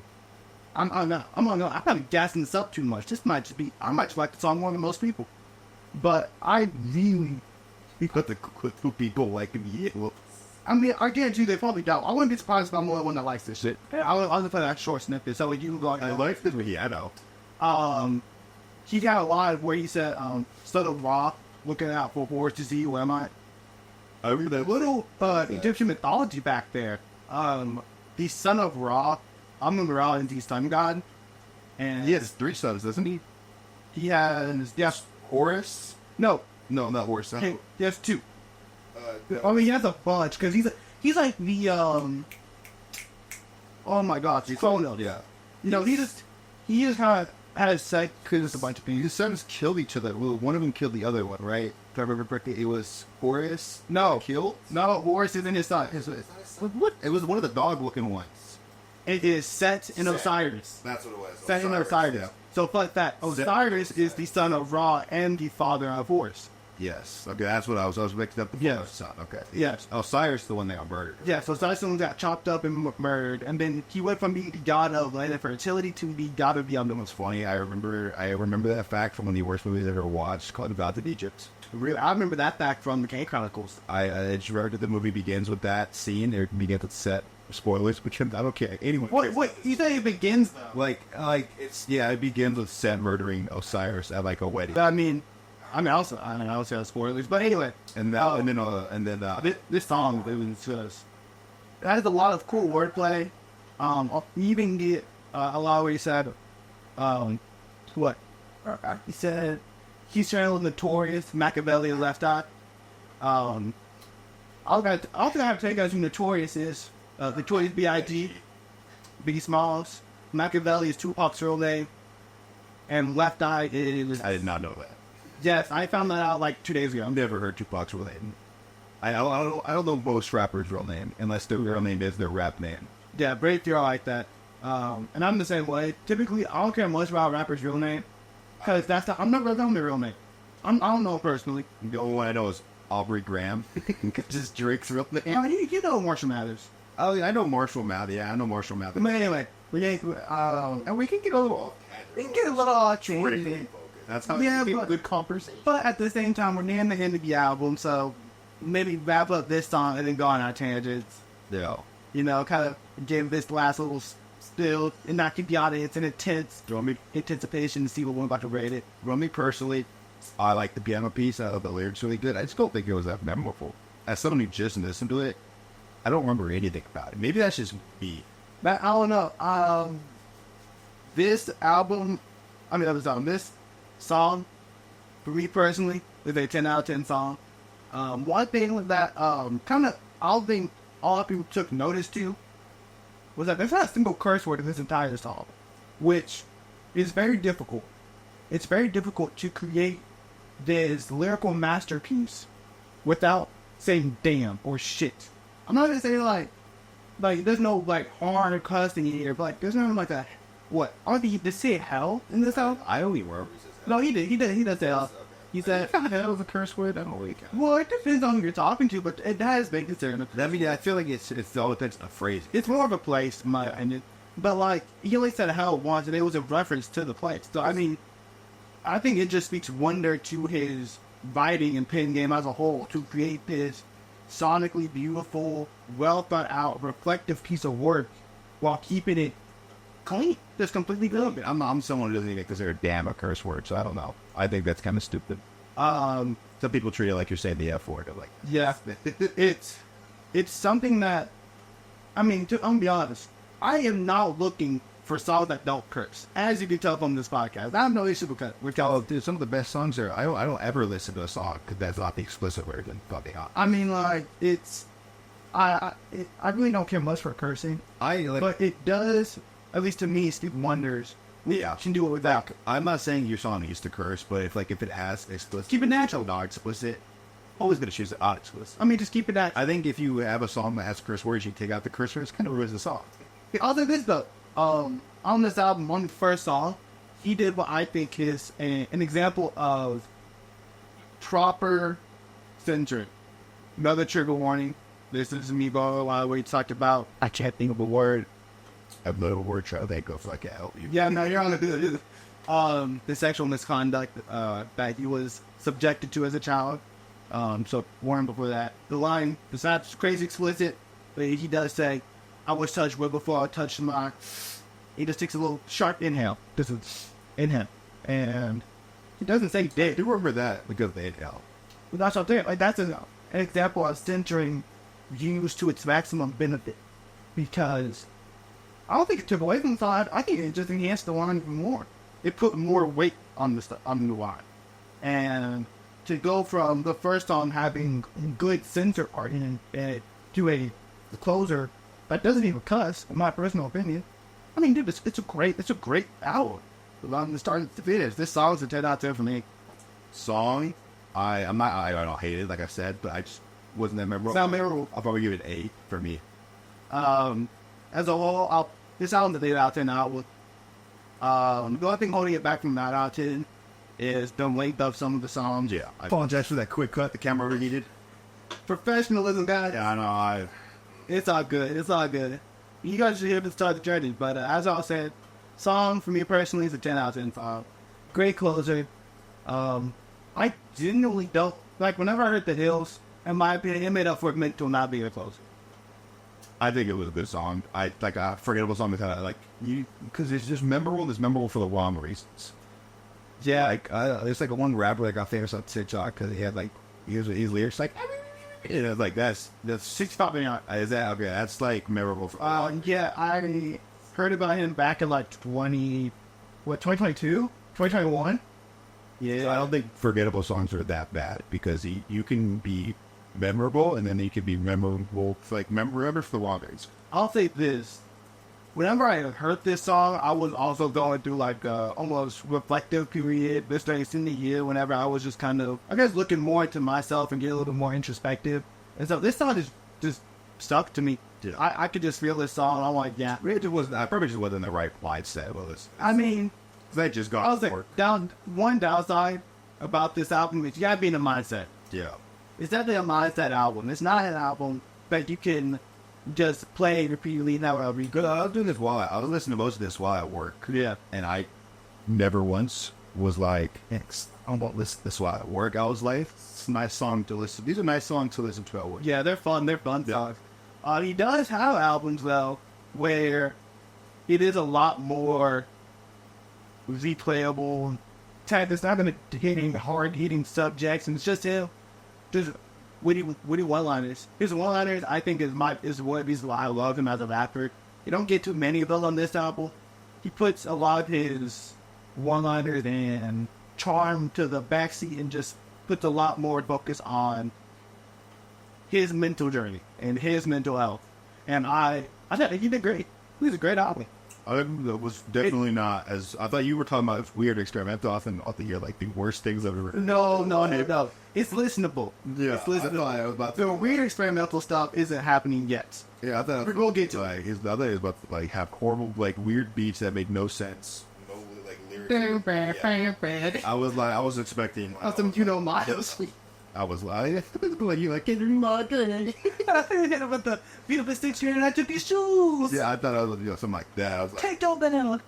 I'm probably gassing this up too much. This might just be, I might just like the song more than most people. But I really... But the two people like me. Well, I mean, I guarantee you they probably don't. I wouldn't be surprised if I'm the only one that likes this shit. I'll just play that short snippet. So you like, I like this piano. He got a line where he said, "Son of Ra, looking out for wars to see who am I." I remember that Little Egyptian mythology back there. The son of Ra, Amun Ra is the sun god, and he has 3 sons, doesn't he? he has Horus? no, not Horus. he has 2. I mean, he has a bunch because he's like the oh my god, the Chronos. Yeah. You know, he just kind of has sex because a bunch of people. His sons killed each other. Well, one of them killed the other one, right? If I remember correctly, it was Horus. No, Killed? no, Horus isn't his son. What? It was one of the dog-looking ones. It is Set and Osiris. That's what it was. Set and Osiris. yeah. So, fun fact: Osiris is the son of Ra and the father of Horus. Yes. Okay, that's what I was mixed up. Yeah. Son. Okay. Yes. Osiris, the one they got murdered. Yeah, so Osiris got chopped up and murdered, and then he went from being the god of land and fertility to the god of the It was funny. I remember that fact from one of the worst movies I ever watched, called Gods of Egypt. Really, I remember that fact from the Kane Chronicles. I just remember the movie begins with that scene. It begins with set spoilers, but I don't care. Anyway, Wait, you say it begins though? like it begins with Set murdering Osiris at like a wedding, I mean, also have spoilers, but anyway. and then This song, it was just, it has a lot of cool wordplay. You even get a lot where he said, What? He said he's trying to Notorious, Machiavelli, and Left Eye. I'll think I have to take as who Notorious is. Notorious B.I.G. Biggie Smalls. Machiavelli is Tupac's real name. And Left Eye is... I did not know that. Yes, I found that out like 2 days ago. I've never heard Tupac's real name. I don't know most rappers' real name, unless their real name is their rap name. Yeah, Brave Fear, I like that. And I'm the same way. Typically, I don't care much about a rapper's real name. Because I'm not going to tell them their real name. I don't know personally. The only one I know is Aubrey Graham. Just Drake's real name. You know Marshall Mathers. Oh, yeah, I know Marshall Mathers. Yeah, I know Marshall Mathers. But anyway, And we can get a little... trendy. That's how Yeah, we but- good conversation. But at the same time, we're near the end of the album, so maybe wrap up this song and then go on our tangents. Yeah. You know, kind of give this last little spill and not keep the audience in intense anticipation to see what we're about to rate it. For me personally, I like the piano piece. I thought the lyrics really good. I just don't think it was that memorable. As someone who just listened to it, I don't remember anything about it. Maybe that's just me. But I don't know. This song, for me personally, is a 10 out of 10 song. One thing that kind of I don't think all people took notice to was that there's not a single curse word in this entire song, which is very difficult. It's very difficult to create this lyrical masterpiece without saying damn or shit. I'm not gonna say like there's no like hard cussing here, but like there's nothing like that. What? I don't think he did say hell in this album. I only were. No, he did. He does say hell. He said Hell was a curse word? I don't really care. well, it depends on who you're talking to, but it has been considered. I mean, I feel like it's all depends on the phrase. It's more of a place, in my opinion. But like he only said hell once, and it was a reference to the place. So I mean, I think it just speaks wonder to his writing and pen game as a whole to create this sonically beautiful, well thought out, reflective piece of work while keeping it clean, just completely good. I'm someone who doesn't even consider damn a curse word, so I don't know. I think that's kind of stupid. Some people treat it like you're saying the F word. Or like, Yeah, it's something that, I mean, I'm gonna be honest, I am not looking for songs that don't curse. As you can tell from this podcast, I have no issue with dude, some of the best songs are. I don't ever listen to a song because that's not the explicit version. Fucking hot. I mean, like I really don't care much for cursing, but it does, at least to me, speak wonders. Yeah, Can do it without. I'm not saying your song needs to curse, but if it has explicit, Keep it natural. not explicit. Always gonna choose the not explicit. I mean, just keep it that. I think if you have a song that has curse words, you take out the curse words, kind of ruins the song. Other than this though, on this album, on the first song, he did what I think is an example of proper centric. Another trigger warning. This is me, bro. We talked about. I can't think of a word. I have no word try to think of like help you. Yeah, no, you're on the the sexual misconduct that he was subjected to as a child. So warn before that. The line, besides crazy explicit, but he does say, "I was touched with before I touched my." He just takes a little sharp inhale. This is inhale, and he doesn't say I dick. do remember that because they help. But that's what I'm saying. Like that's an example of centering used to its maximum benefit, because I don't think it took away from the side. I think it just enhanced the line even more. It put more weight on the line, and to go from the first song having good censor art in it to a closer that doesn't even cuss, in my personal opinion. I mean, dude, it's a great album. From the start to finish, this song's a 10 out of 10 for me. Song, I don't hate it, like I said, but I just wasn't that memorable. It's not memorable. I'll probably give it an 8 for me. As a whole, this album's an 8 out of 10 album. The only thing holding it back from 9 out of 10 is the length of some of the songs. Yeah, I apologize for that quick cut the camera needed. Professionalism, guys. Yeah, I know. It's all good. It's all good. You guys should hear the start of the journey. But as I said, song for me personally is a 10 out of 10 song. Great closer. I genuinely don't like whenever I heard The Hills. In my opinion, it made up for it meant to not being a closer. I think it was a good song. I like a forgettable song because like you because it's just memorable. It's memorable for the wrong reasons. Yeah, Like there's like a one rapper that got famous on TikTok because he had like his lyrics like. You know, like that's 65 million. is that okay? That's like memorable. Yeah, I heard about him back in like 2015, what, 2022? 2021? So I don't think forgettable songs are that bad because you can be memorable and then you can be memorable, like remember for the wrong reasons. I'll say this. Whenever I heard this song, I was also going through like almost reflective period this days in the year whenever I was just kind of, I guess, looking more into myself and get a little bit more introspective. And so this song just stuck to me. Yeah. I could just feel this song and I'm like, yeah. I probably just wasn't in the right mindset. Well, I mean, they just got I was like, one downside about this album is you gotta be in a mindset. Yeah. It's definitely a mindset album. It's not an album that you can just play repeatedly whenever you Good. go. I was doing this I was listening to most of this while at work. Yeah. And I never once was like, I won't listen to this while at work. I was like, it's a nice song to listen. These are nice songs to listen to at work. Yeah, they're fun. They're fun songs. He does have albums, though, where it is a lot more replayable. It's not going to hitting hard-hitting subjects, and it's just him. Just witty one-liners. His one-liners, I think, is one of the reasons why I love him as a rapper. You don't get too many of those on this album. He puts a lot of his one-liners and charm to the backseat and just puts a lot more focus on his mental journey and his mental health. And I thought he did great. It was a great album. I was definitely not as I thought you were talking about weird experimental. I thought to hear like the worst things I've ever. No. It's listenable. Yeah, it's listenable. I was about to. The weird experimental stuff isn't happening yet. Yeah, I thought We'll get to like his the other is about to like have horrible like weird beats that made no sense. No like lyrics. Yeah. I was expecting. Some Miles. I was like you like get in my day. But the beautiful sticks here and I took these shoes. Yeah, I thought I was something like that. I was like, Take your banana.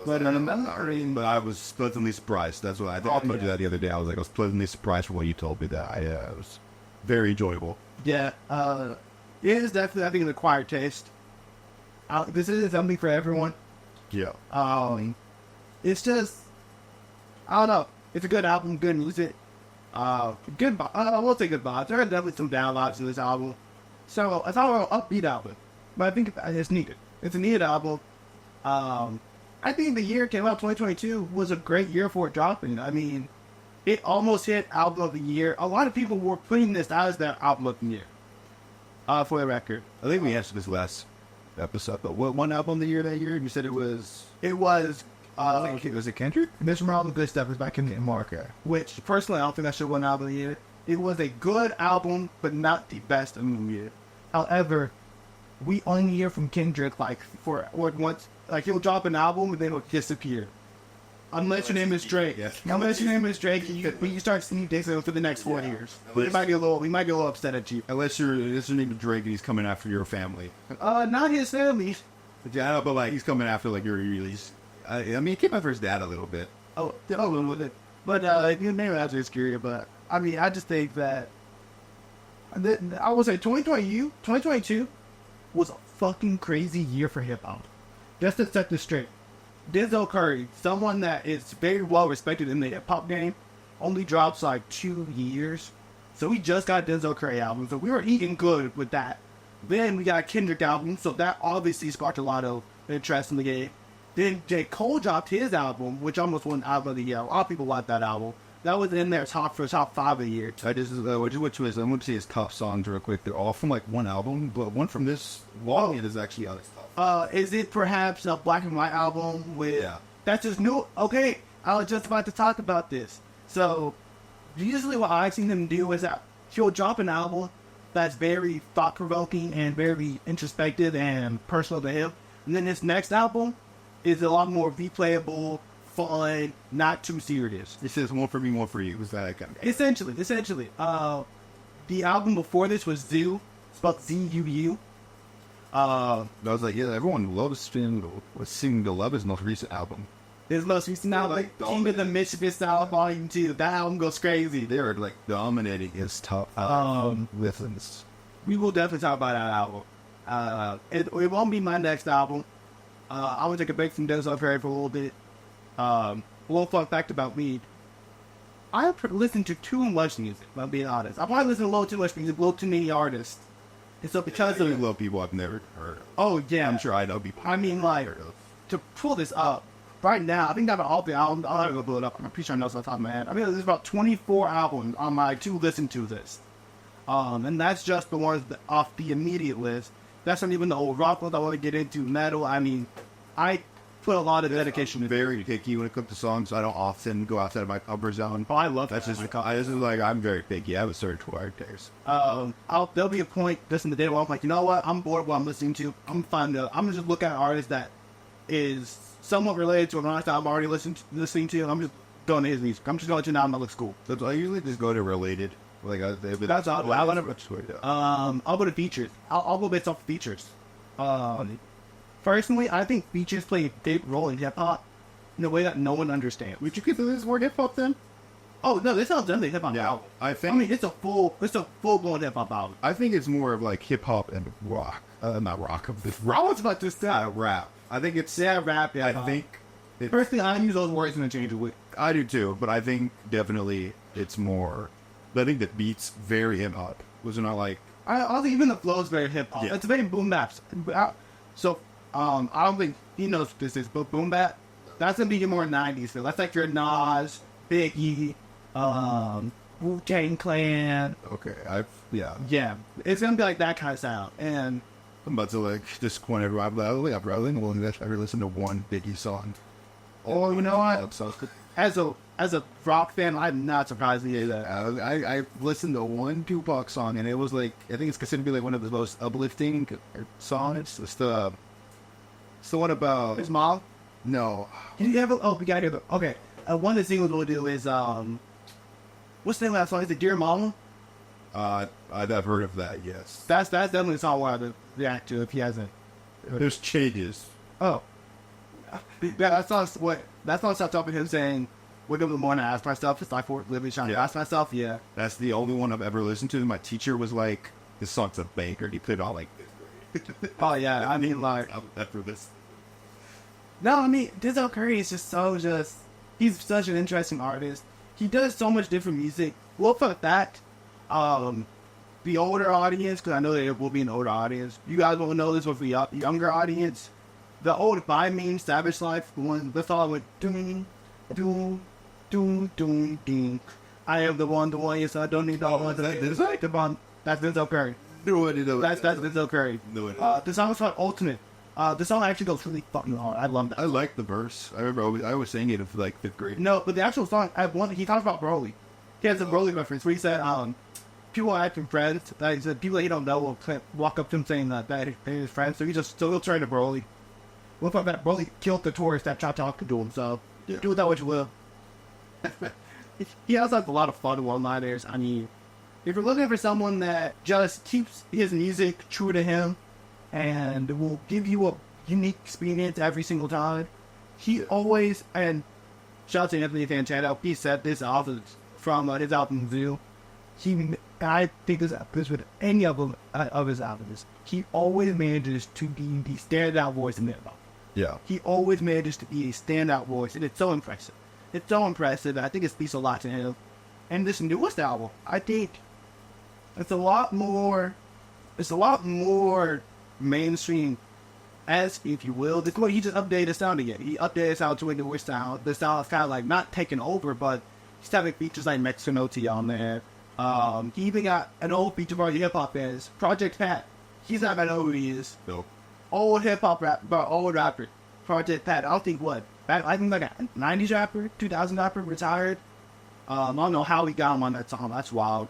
but I was pleasantly surprised. That's what I thought. I told you that the other day. I was pleasantly surprised for what you told me. That it was very enjoyable. Yeah, it is definitely, I think, an acquired taste. This isn't something for everyone. Yeah. It's just, I don't know. It's a good album, good music. Good. I won't say good vibes. There are definitely some down vibes in this album. So it's not an upbeat album, but I think it's needed. It's a needed album. I think the year it came out, 2022, was a great year for it dropping. I mean, it almost hit album of the year. A lot of people were putting this as their album of the year. For the record, I think we answered this last episode. But what one album of the year that year? You said it was. was it Kendrick? Mr. All the Good Stuff is by Kendrick Lamar, which personally I don't think that should win album of the year. It was a good album, but not the best album of the year. However, we only hear from Kendrick once, like he'll drop an album and then it'll disappear. Unless your name is Drake. Yes. Unless your name is Drake, you start seeing Dixon for the next 4 years. We might get a little upset at you. Unless your name is Drake and he's coming after your family. Not his family. Yeah, but like he's coming after like your release. I mean, he came after his dad a little bit. Oh, a little bit. But your name after is scary. But I mean, I just think that I would say 2022 was a fucking crazy year for hip hop. Just to set this straight, Denzel Curry, someone that is very well respected in the hip hop game, only drops like 2 years. So we just got Denzel Curry album, so we were eating good with that. Then we got Kendrick album, so that obviously sparked a lot of interest in the game. Then J. Cole dropped his album, which almost won album of the year. A lot of people like that album. That was in their top 5 of the year. Which was I'm going to see his top songs real quick. They're all from like one album, but one from this long is actually on his top. Is it perhaps a black and white album with? Yeah. That's just new. Okay, I was just about to talk about this. So usually what I've seen him do is that he'll drop an album that's very thought provoking and very introspective and personal to him, and then his next album is a lot more replayable, fun, not too serious. It says one for me, one for you. Was that kind of Essentially. The album before this was Zoo, spelled Z-U-U. I was like, yeah, everyone was singing to love his most recent album. His most recent album, King of the Mischievous Style Volume 2. That album goes crazy. They were like dominating his top listens. We will definitely talk about that album. It won't be my next album. I would take a break from Denzel Curry for a little bit. A little fun fact about me. I listen to too much music, if I'm being honest. I probably listen to a little too much music, a little too many artists. And so because of... I love people I've never heard of. Oh, yeah. I'm sure I know people. I mean, like, to pull this up, right now, I think out of all the albums, I'll have to go pull it up. I'm pretty sure I know it's off the top of my head. I mean, there's about 24 albums on my to listen to list. And that's just the ones off the immediate list. That's not even the old rock ones I want to get into, metal. I mean, I put a lot of dedication into it. Very picky when it comes to songs. I don't often go outside of my comfort zone. Oh, I love That's that. just this is like I'm very picky. I have a certain acquired taste. There'll be a point just in the day where I'm like, you know what? I'm bored of what I'm listening to. I'm gonna just look at an artist that is somewhat related to an artist I'm already listening to. And I'm just going to his music. I'm just gonna let you know that looks cool. So I usually just go to related. Like That's all. I'll go to features. I'll go based off features. Personally, I think features play a big role in hip hop in a way that no one understands. Would you consider this more hip hop then? Oh no, this sounds definitely hip hop album. I think. I mean, it's a full blown hip hop album. I think it's more of like hip hop and rock. Not rock of this. I was about to say Rap. I think it's. yeah, rap. Yeah, I think. personally, I use those words interchangeably. I do too, but I think definitely it's more. I think the beats very hip hop. Was it not like? I think even the flow is very hip hop. Yeah. It's very boom bap. So I don't think he knows what this is, but boom bap. That's gonna be your more '90s feel. That's like your Nas, Biggie, Wu-Tang Clan. Okay, yeah. Yeah, it's gonna be like that kind of sound. And I'm about to like disappoint everyone. I've only ever listened to one Biggie song. oh, you know what? As a rock fan, I'm not surprised to hear that. I listened to one Tupac song, and it was like I think it's considered to be like one of the most uplifting songs. It's the one about His mom. no. Did you ever? Oh, we got here. Okay, one of the singles we'll do is what's the name of that song? Is it Dear Mama? I've heard of that. Yes, That's definitely a song where I would react to if he hasn't. there's changes. Oh, yeah, that song starts off with him saying, "Wake up in the morning, I ask myself, it's like for living, trying to ask myself." Yeah, That's the only one I've ever listened to. My teacher was like, "This song's a banger." He played it all like this. oh yeah. I mean, like, After this, no, I mean, Denzel Curry is he's such an interesting artist. He does so much different music. Well, for that, the older audience, because I know there will be an older audience. You guys won't know this, but for the younger audience, the old By Mean Savage Life, the song with doom, doom, doom, doom, doom. I am the one, yes, I don't need all one. That's Denzel Curry. That's Denzel Curry. The song is called Ultimate. The song actually goes really fucking hard. I love that. I like the verse. I remember I was saying it in like 5th grade. No, but the actual song, he talks about Broly. He has a Broly reference where he said, people are acting friends. That he said people that he don't know will walk up to him saying that they're his friends. So he'll turn to Broly. What about that? Broly killed the tourist that tried talking to him. So do with that what you will. He has like a lot of fun one-liners. I mean, if you're looking for someone that just keeps his music true to him and will give you a unique experience every single time, he always, and shout out to Anthony Fantano, he said this album from his album Zoo. I think this with any of his albums, he always manages to be the standout voice in hip hop. Yeah. He always manages to be a standout voice, and it's so impressive. It's so impressive. I think it speaks a lot to him. And this newest album, I think it's a lot more mainstream, as if you will. He just updated the sound again. He updated the sound to a newer sound. The sound is kind of like not taking over, but he's having features like Mexican OT on there. He even got an old feature for hip hop fans, Project Pat. He's not gonna know who he is. No. Old hip hop old rapper, Project Pat. I don't think I think like a 90s rapper, 2000 rapper, retired. I don't know how he got him on that song. That's wild.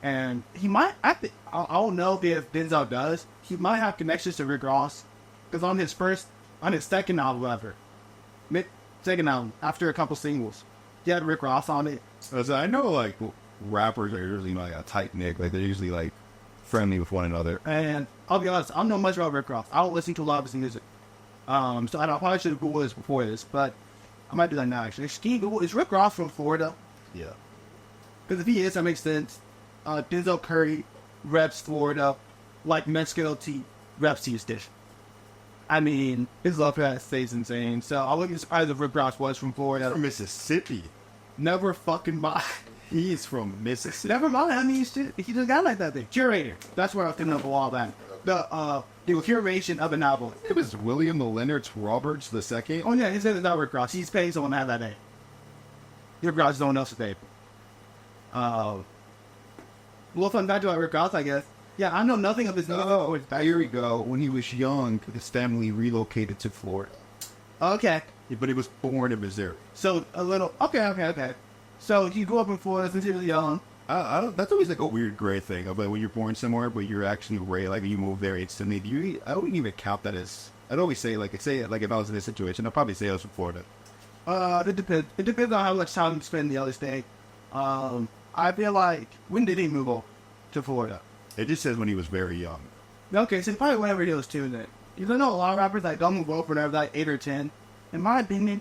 And he might, I don't know if Denzel does, he might have connections to Rick Ross. Because on his second album after a couple singles, he had Rick Ross on it. So I know like rappers are usually like a tight knit, like they're usually like friendly with one another. And I'll be honest, I don't know much about Rick Ross. I don't listen to a lot of his music. So I probably should have Googled this before this, but I might do that now actually. Can you Google, is Rick Ross from Florida? Yeah. Because if he is, that makes sense. Denzel Curry reps Florida like Mexican OT reps Houston. I mean, his love for that stays insane. So I wouldn't be surprised if Rick Ross was from Florida. From Mississippi. Never fucking mind. He's from Mississippi. Never mind. I mean, he just got like that thing. Curator. That's where I was thinking of a while back. the curation of an album. It was William the Leonard Roberts II. Oh yeah, his name is not Rick Ross. He's paid someone to have that name. Rick Ross is no one else's name. Well, fun fact about Rick Ross, I guess. Yeah, I know nothing of his name. Oh, here we go. When he was young, his family relocated to Florida. Okay. But he was born in Missouri. So a little. Okay. So he grew up in Florida since he was young. I don't. That's always like a weird gray thing. But when you're born somewhere, but you're actually raised, like you move there instantly. I wouldn't even count that as. I'd always say like if I was in this situation, I'd probably say I was from Florida. It depends. It depends on how much time you spend in the other state. I feel like when did he move over to Florida? It just says when he was very young. Okay, so probably whenever he was 2 then. Because I know a lot of rappers like don't move over when they're like 8 or 10. In my opinion,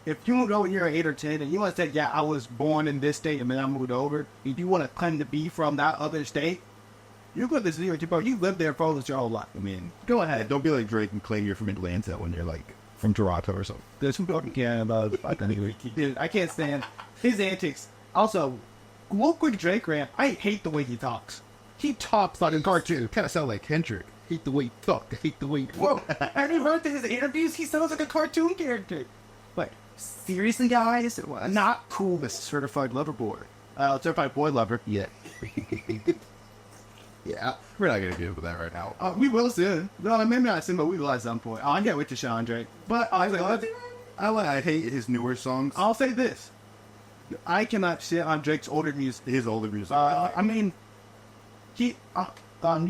if you moved over here at 8 or 10 and you want to say, yeah, I was born in this state and then I moved over, if you want to claim to be from that other state, you're going to see bro. You lived there for almost your whole life. I mean, go ahead. Don't be like Drake and claim you're from Atlanta when you're like from Toronto or something. There's some people care about dude, I can't stand his antics. Also, real quick Drake rant, I hate the way he talks. He talks like a cartoon. Kind of sound like Kendrick. Hate the way you talk. Hate the way you Whoa, have you heard his interviews? He sounds like a cartoon character. Like, seriously, guys? Not cool. This certified lover boy. Certified boy lover. Yeah. Yeah. We're not going to get into that right now. We will soon. No, maybe not soon, but we will at some point. I can't wait to Sean Drake. But I hate his newer songs. I'll say this. I cannot shit on Drake's older music. His older music. I mean, you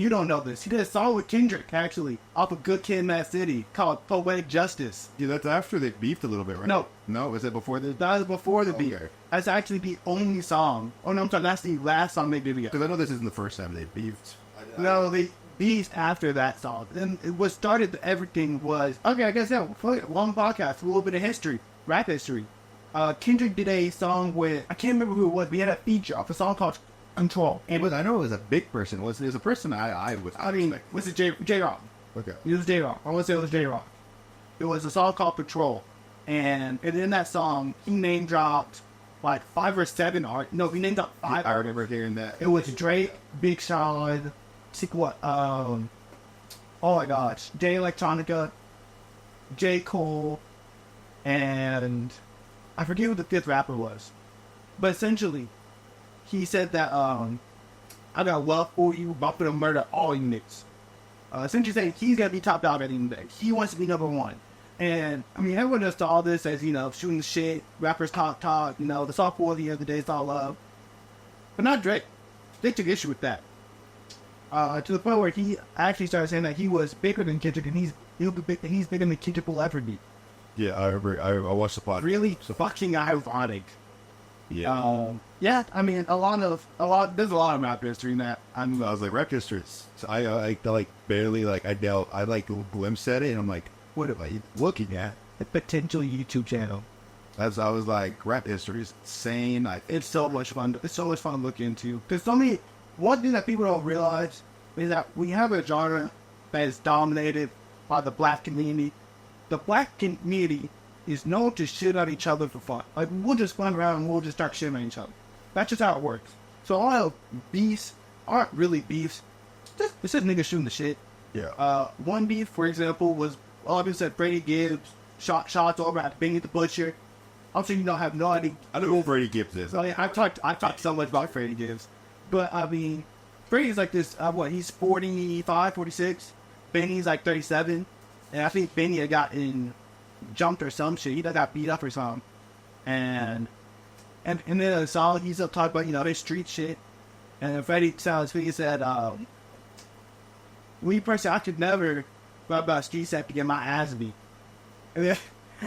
don't know this. He did a song with Kendrick, actually, off of Good Kid, Mad City, called Poetic Justice. Yeah, that's after they beefed a little bit, right? No. Was it before this? That was before the beef. Okay. That's actually the only song. Oh, no, I'm sorry. That's the last song they did together. Because I know this isn't the first time they beefed. No, they beefed after that song. Then what started everything was, okay, I guess that long podcast, a little bit of history, rap history. Kendrick did a song with, I can't remember who it was, but he had a feature off a song called Control. And I know it was a big person. It was a person I was. I mean, was it J-Rock? Okay. It was J-Rock. I want to say it was J-Rock. It was a song called Patrol. And in that song, he name dropped like 5 or 7 artists. No, he named dropped 5 I remember hearing that. It was Drake, Big Sean, what? Oh my gosh. Jay Electronica, J. Cole, and I forget who the 5th rapper was. But essentially, he said that, I got love for you, about to murder all you niggas. Essentially saying he's gonna be top dog at the end of the day. He wants to be number 1. And, I mean, everyone does all this as, shooting the shit, rappers talk, the softball at the end of the day, it's all love. But not Drake. They took issue with that. To the point where he actually started saying that he was bigger than Kendrick, and he's bigger than Kendrick will ever be. Yeah, I remember. I watched the podcast. Really fucking ironic. Yeah. Yeah. I mean, there's a lot of rap history in that. I was like, rap history. So I barely I glimpsed at it, and I'm like, what am I looking at? A potential YouTube channel. As I was like, rap history is insane. It's so much fun. It's so much fun to look into. There's so many. One thing that people don't realize is that we have a genre that is dominated by the black community. The black community is known to shit on each other for fun. Like, we'll just run around and we'll just start shitting on each other. That's just how it works. So a lot of beefs aren't really beefs. It's just niggas shooting the shit. Yeah. One beef, for example, was a lot of people said Freddie Gibbs shots over at Benny the Butcher. I'm sure you don't have no idea. I don't know who Freddie Gibbs is. I mean, I've talked so much about Freddie Gibbs. But, I mean, Freddie's like this, he's 45, 46. Benny's like 37. And I think Benny had gotten jumped or some shit. He got beat up or something. And then the song, he's up talking about, his street shit. And then Freddie said, we personally, I could never rap about street set to get my ass beat. And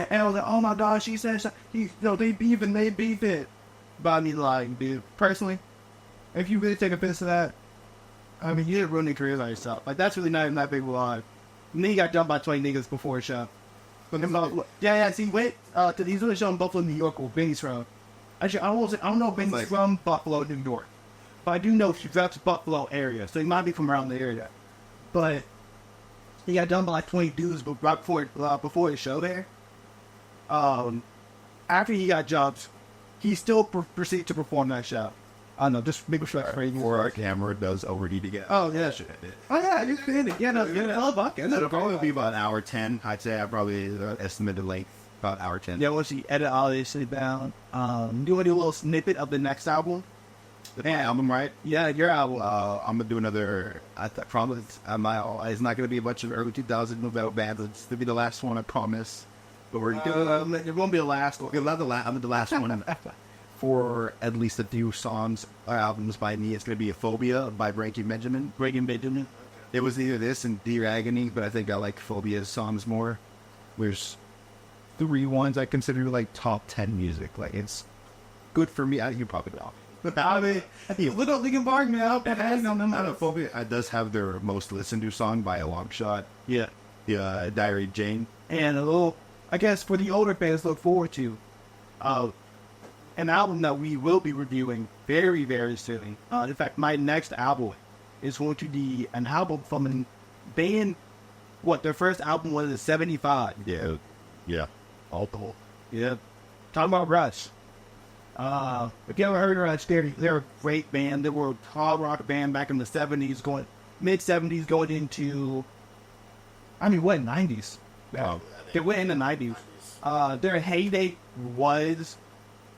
I was like, oh my god, she said, they beef it. But I mean, like, dude, personally, if you really take offense to that, I mean, you didn't ruin your career by yourself. Like, that's really not even that big of a lie. And then he got dumped by 20 niggas before a show. Yeah, see, wait, he's really showing Buffalo, New York, where Benny's from. Actually, I don't know if Benny's from Buffalo, New York. But I do know that's Buffalo area, so he might be from around the area. But he got dumped by like 20 dudes right before his show there. After he got jumped, he still proceeded to perform that show. I don't know, just making sure that's right. Or our camera does already to get. Oh, yeah. Oh, yeah, you can hit it. Yeah, no, yeah, I love it. It'll probably be about an hour 10. I'd say I probably estimated length about hour 10. Yeah, once you edit all this shit down, do you want to do a little snippet of the next album? My album, right? Yeah, your album. I'm gonna do another. I promise. It's not gonna be a bunch of early 2000s metal bands. It's gonna be the last one. I promise. But we're it won't be the last one. I'm the last one for at least a few songs or albums by me. It's gonna be a Phobia by Breaking Benjamin. It was either this and Dear Agony, but I think I like Phobia's songs more. There's 3 ones I consider like top 10 music. Like it's good for me. You probably know. I mean, little Linkin Park, man. I don't know. Phobia does have their most listened to song by a long shot. Yeah. The Diary of Jane. And a little, I guess, for the older fans, look forward to an album that we will be reviewing very, very soon. In fact, my next album is going to be an album from a band. Their first album was in '75. Yeah. Alcohol. Yeah. Talking about Rush. If you ever heard of Rush, they're a great band. They were a hard rock band back in the 70s, mid-70s, going into, 90s. They went in the 90s. Their heyday was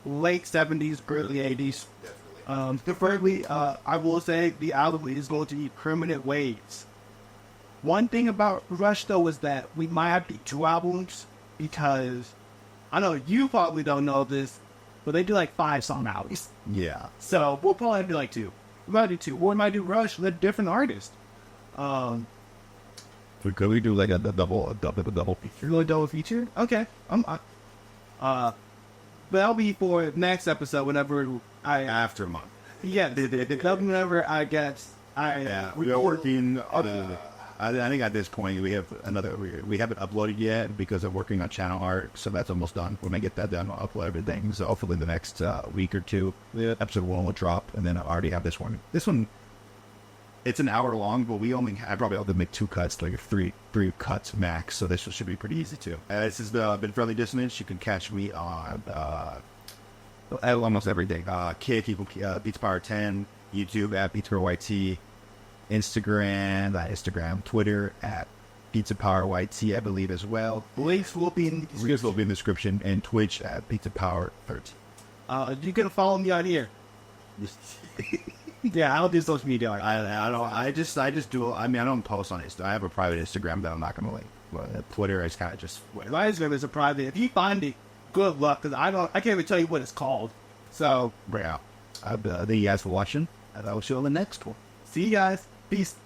late 70s, early 80s. Preferably, I will say the album is going to be Permanent Waves. One thing about Rush, though, is that we might have to do 2 albums because I know you probably don't know this, but they do like 5-song albums. Yeah. So we'll probably have to do like 2. We might do 2. Or we might do Rush with a different artist. Could we do like a double feature? Really double feature? Okay. But that'll be for next episode whenever After a month. Yeah, whenever I guess We are working on I think at this point we haven't uploaded yet because I'm working on channel art, so that's almost done. When I get that done, I'll upload everything. So hopefully in the next week or 2, episode 1 will drop, and then I already have this one. This one, it's an hour long, but I probably have to make 2 cuts, like 3 cuts max. So this should be pretty easy too. This has been Friendly Dissonance. You can catch me on almost everything. Kick, Beats Power 10, YouTube at BeatsPowerYT. Instagram, Twitter at Pizza Power YT, I believe as well. links will be in the description, and Twitch at Pizza Power 13. You can follow me on here. Yeah, I don't do social media. I just do. I don't post on Instagram. I have a private Instagram that I'm not gonna link. But Twitter is kind of just. My Instagram is a private. If you find it, good luck, because I can't even tell you what it's called. So yeah, thank you guys for watching, and I will show you on the next one. See you guys. Peace.